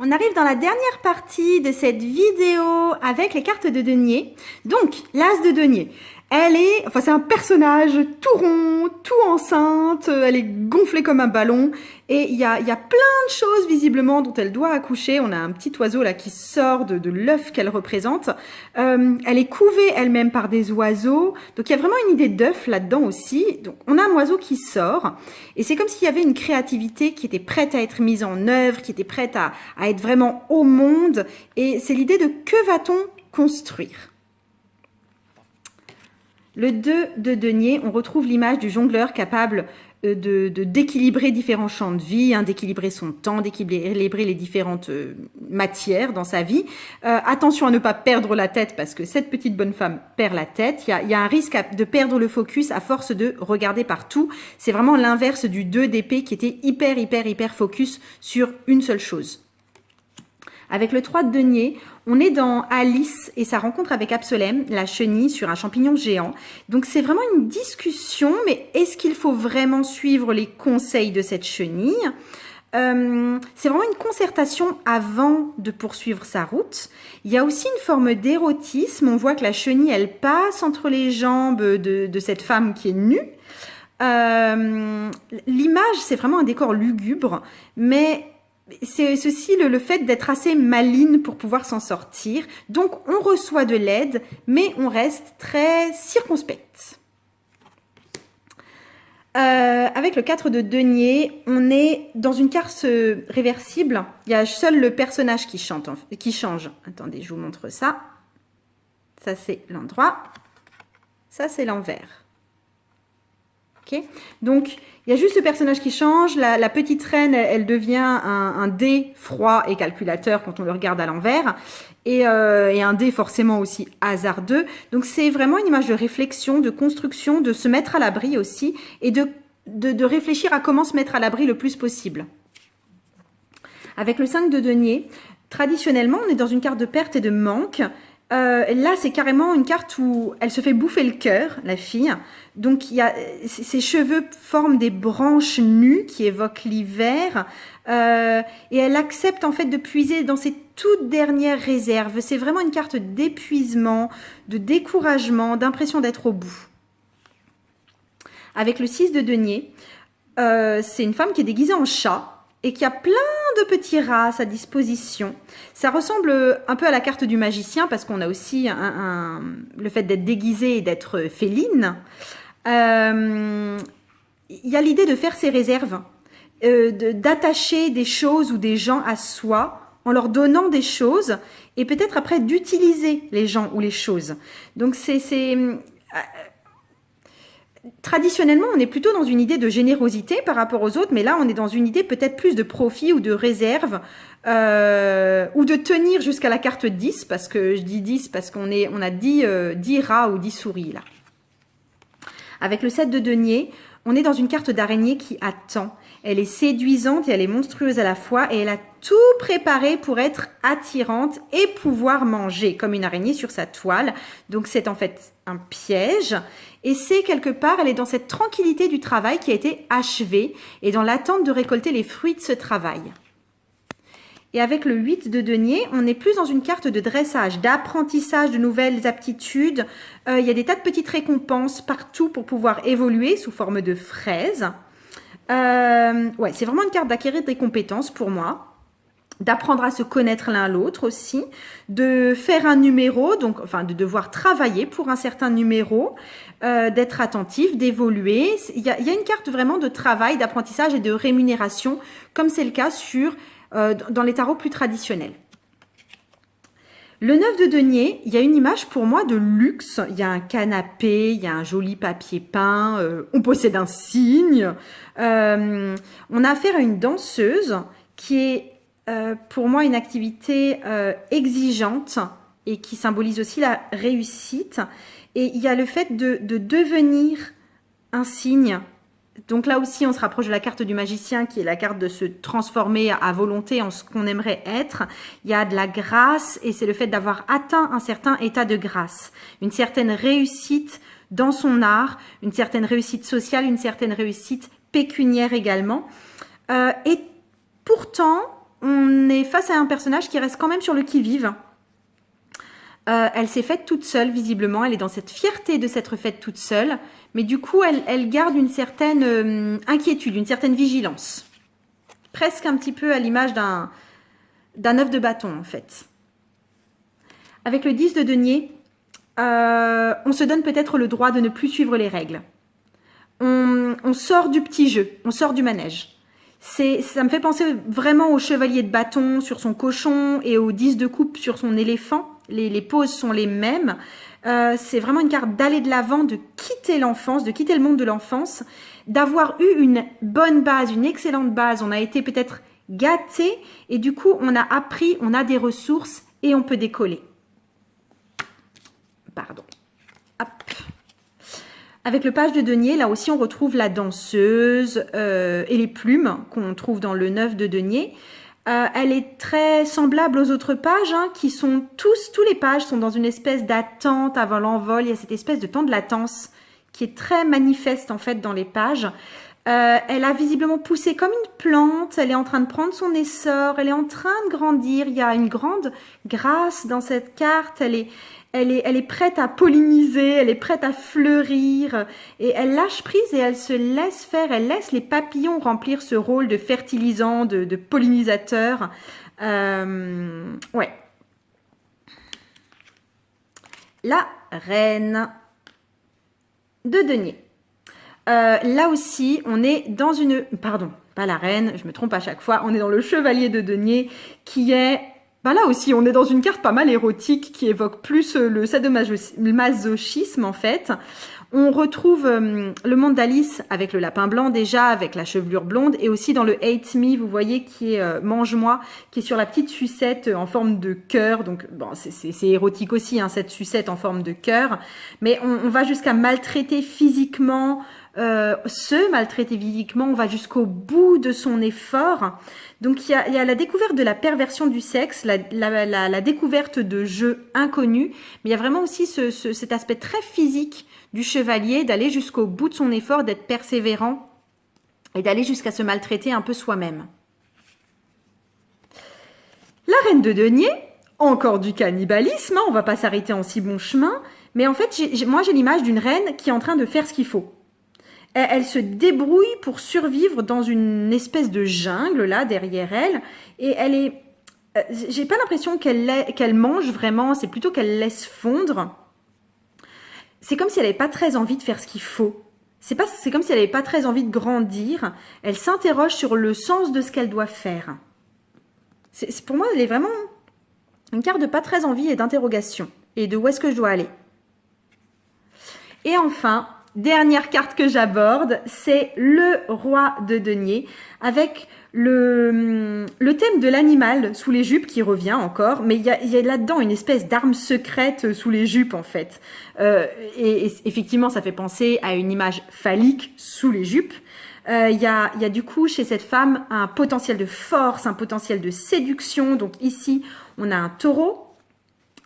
On arrive dans la dernière partie de cette vidéo avec les cartes de denier. Donc, l'as de denier. C'est un personnage tout rond, tout enceinte, elle est gonflée comme un ballon et il y a plein de choses visiblement dont elle doit accoucher. On a un petit oiseau là qui sort de l'œuf qu'elle représente. Elle est couvée elle-même par des oiseaux, donc il y a vraiment une idée d'œuf là-dedans aussi. Donc on a un oiseau qui sort et c'est comme s'il y avait une créativité qui était prête à être mise en œuvre, qui était prête à être vraiment au monde et c'est l'idée de que va-t-on construire. Le 2 de denier, on retrouve l'image du jongleur capable d'équilibrer différents champs de vie, d'équilibrer son temps, d'équilibrer les différentes matières dans sa vie. Attention à ne pas perdre la tête parce que cette petite bonne femme perd la tête. Il y a un risque de perdre le focus à force de regarder partout. C'est vraiment l'inverse du 2 d'épée qui était hyper focus sur une seule chose. Avec le 3 de denier, on est dans Alice et sa rencontre avec Absolem, la chenille sur un champignon géant. Donc c'est vraiment une discussion, mais est-ce qu'il faut vraiment suivre les conseils de cette chenille ? C'est vraiment une concertation avant de poursuivre sa route. Il y a aussi une forme d'érotisme. On voit que la chenille, elle passe entre les jambes de cette femme qui est nue. L'image, c'est vraiment un décor lugubre, mais c'est aussi le fait d'être assez maligne pour pouvoir s'en sortir. Donc, on reçoit de l'aide, mais on reste très circonspecte. Avec le 4 de denier, on est dans une carte réversible. Il y a seul le personnage qui change. Attendez, je vous montre ça. Ça, c'est l'endroit. Ça, c'est l'envers. Okay. Donc, il y a juste le personnage qui change. La petite reine, elle devient un dé froid et calculateur quand on le regarde à l'envers. Et un dé forcément aussi hasardeux. Donc, c'est vraiment une image de réflexion, de construction, de se mettre à l'abri aussi. Et de réfléchir à comment se mettre à l'abri le plus possible. Avec le 5 de denier, traditionnellement, on est dans une carte de perte et de manque. Là, c'est carrément une carte où elle se fait bouffer le cœur, la fille. Donc, ses cheveux forment des branches nues qui évoquent l'hiver. Et elle accepte en fait de puiser dans ses toutes dernières réserves. C'est vraiment une carte d'épuisement, de découragement, d'impression d'être au bout. Avec le 6 de denier, c'est une femme qui est déguisée en chat et qui a plein de petits rats à sa disposition. Ça ressemble un peu à la carte du magicien parce qu'on a aussi le fait d'être déguisé et d'être féline. Il y a l'idée de faire ses réserves, d'attacher des choses ou des gens à soi en leur donnant des choses et peut-être après d'utiliser les gens ou les choses. Donc traditionnellement, on est plutôt dans une idée de générosité par rapport aux autres, mais là, on est dans une idée peut-être plus de profit ou de réserve, ou de tenir jusqu'à la carte 10, parce que je dis 10 parce qu'on a 10 rats ou 10 souris, là. Avec le 7 de denier, on est dans une carte d'araignée qui attend. Elle est séduisante et elle est monstrueuse à la fois, et elle a tout préparé pour être attirante et pouvoir manger, comme une araignée sur sa toile. Donc, c'est en fait un piège. Et c'est quelque part, elle est dans cette tranquillité du travail qui a été achevée et dans l'attente de récolter les fruits de ce travail. Et avec le 8 de denier, on est plus dans une carte de dressage, d'apprentissage de nouvelles aptitudes. Il y a des tas de petites récompenses partout pour pouvoir évoluer sous forme de fraises. Ouais, c'est vraiment une carte d'acquérir des compétences pour moi. D'apprendre à se connaître l'un l'autre aussi, de faire un numéro, donc enfin de devoir travailler pour un certain numéro, d'être attentif, d'évoluer. Il y a une carte vraiment de travail, d'apprentissage et de rémunération, comme c'est le cas dans les tarots plus traditionnels. Le 9 de denier, il y a une image pour moi de luxe. Il y a un canapé, il y a un joli papier peint, on possède un cygne. On a affaire à une danseuse qui est pour moi une activité exigeante et qui symbolise aussi la réussite. Et il y a le fait de devenir un signe. Donc là aussi, on se rapproche de la carte du magicien, qui est la carte de se transformer à volonté en ce qu'on aimerait être. Il y a de la grâce, et c'est le fait d'avoir atteint un certain état de grâce, une certaine réussite dans son art, une certaine réussite sociale, une certaine réussite pécuniaire également. Et pourtant, on est face à un personnage qui reste quand même sur le qui-vive. Elle s'est faite toute seule, visiblement. Elle est dans cette fierté de s'être faite toute seule. Mais du coup, elle garde une certaine inquiétude, une certaine vigilance. Presque un petit peu à l'image d'un œuf de bâton, en fait. Avec le 10 de denier, on se donne peut-être le droit de ne plus suivre les règles. On sort du petit jeu, on sort du manège. Ça me fait penser vraiment au chevalier de bâton sur son cochon et au 10 de coupe sur son éléphant. Les poses sont les mêmes. C'est vraiment une carte d'aller de l'avant, de quitter l'enfance, de quitter le monde de l'enfance, d'avoir eu une bonne base, une excellente base. On a été peut-être gâté et du coup, on a appris, on a des ressources et on peut décoller. Pardon. Hop. Avec le page de denier, là aussi, on retrouve la danseuse et les plumes qu'on trouve dans le 9 de denier. Elle est très semblable aux autres pages, hein, qui sont tous les pages sont dans une espèce d'attente avant l'envol. Il y a cette espèce de temps de latence qui est très manifeste en fait dans les pages. Elle a visiblement poussé comme une plante, elle est en train de prendre son essor, elle est en train de grandir. Il y a une grande grâce dans cette carte, elle est prête à polliniser, elle est prête à fleurir et elle lâche prise et elle se laisse faire, elle laisse les papillons remplir ce rôle de fertilisant, de pollinisateur. Ouais. La reine de denier. Là aussi, on est dans une... Pardon, pas la reine, je me trompe à chaque fois. On est dans le chevalier de denier qui est... là aussi, on est dans une carte pas mal érotique qui évoque plus le sadomasochisme en fait. On retrouve le monde d'Alice avec le lapin blanc déjà, avec la chevelure blonde et aussi dans le Hate Me, vous voyez, qui est Mange-moi, qui est sur la petite sucette en forme de cœur. Donc bon, c'est érotique aussi, hein, cette sucette en forme de cœur. Mais on va jusqu'à maltraiter physiquement, maltraiter physiquement, on va jusqu'au bout de son effort. Donc il y a la découverte de la perversion du sexe, la découverte de jeux inconnus, mais il y a vraiment aussi cet aspect très physique du chevalier, d'aller jusqu'au bout de son effort, d'être persévérant et d'aller jusqu'à se maltraiter un peu soi-même. La reine de denier, encore du cannibalisme, hein, on va pas s'arrêter en si bon chemin, mais en fait, moi j'ai l'image d'une reine qui est en train de faire ce qu'il faut. Elle se débrouille pour survivre dans une espèce de jungle là derrière elle et elle est... j'ai pas l'impression qu'elle mange vraiment, c'est plutôt qu'elle laisse fondre. C'est comme si elle n'avait pas très envie de faire ce qu'il faut. C'est comme si elle n'avait pas très envie de grandir. Elle s'interroge sur le sens de ce qu'elle doit faire. Pour moi, elle est vraiment une carte de pas très envie et d'interrogation. Et de où est-ce que je dois aller. Et enfin, dernière carte que j'aborde, c'est le roi de denier avec le thème de l'animal sous les jupes qui revient encore, mais il y a là-dedans une espèce d'arme secrète sous les jupes en fait. Et effectivement, ça fait penser à une image phallique sous les jupes. Il y a du coup chez cette femme un potentiel de force, un potentiel de séduction. Donc ici, on a un taureau.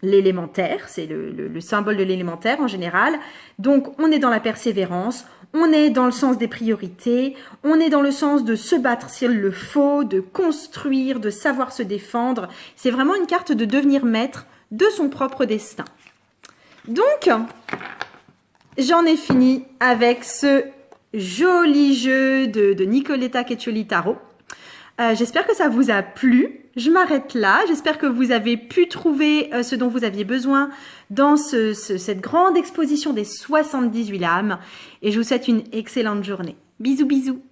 L'élémentaire, c'est le symbole de l'élémentaire en général. Donc, on est dans la persévérance, on est dans le sens des priorités, on est dans le sens de se battre s'il le faut, de construire, de savoir se défendre. C'est vraiment une carte de devenir maître de son propre destin. Donc, j'en ai fini avec ce joli jeu de Nicoletta Cecchioli Tarot. J'espère que ça vous a plu. Je m'arrête là. J'espère que vous avez pu trouver ce dont vous aviez besoin dans cette grande exposition des 78 lames. Et je vous souhaite une excellente journée. Bisous, bisous.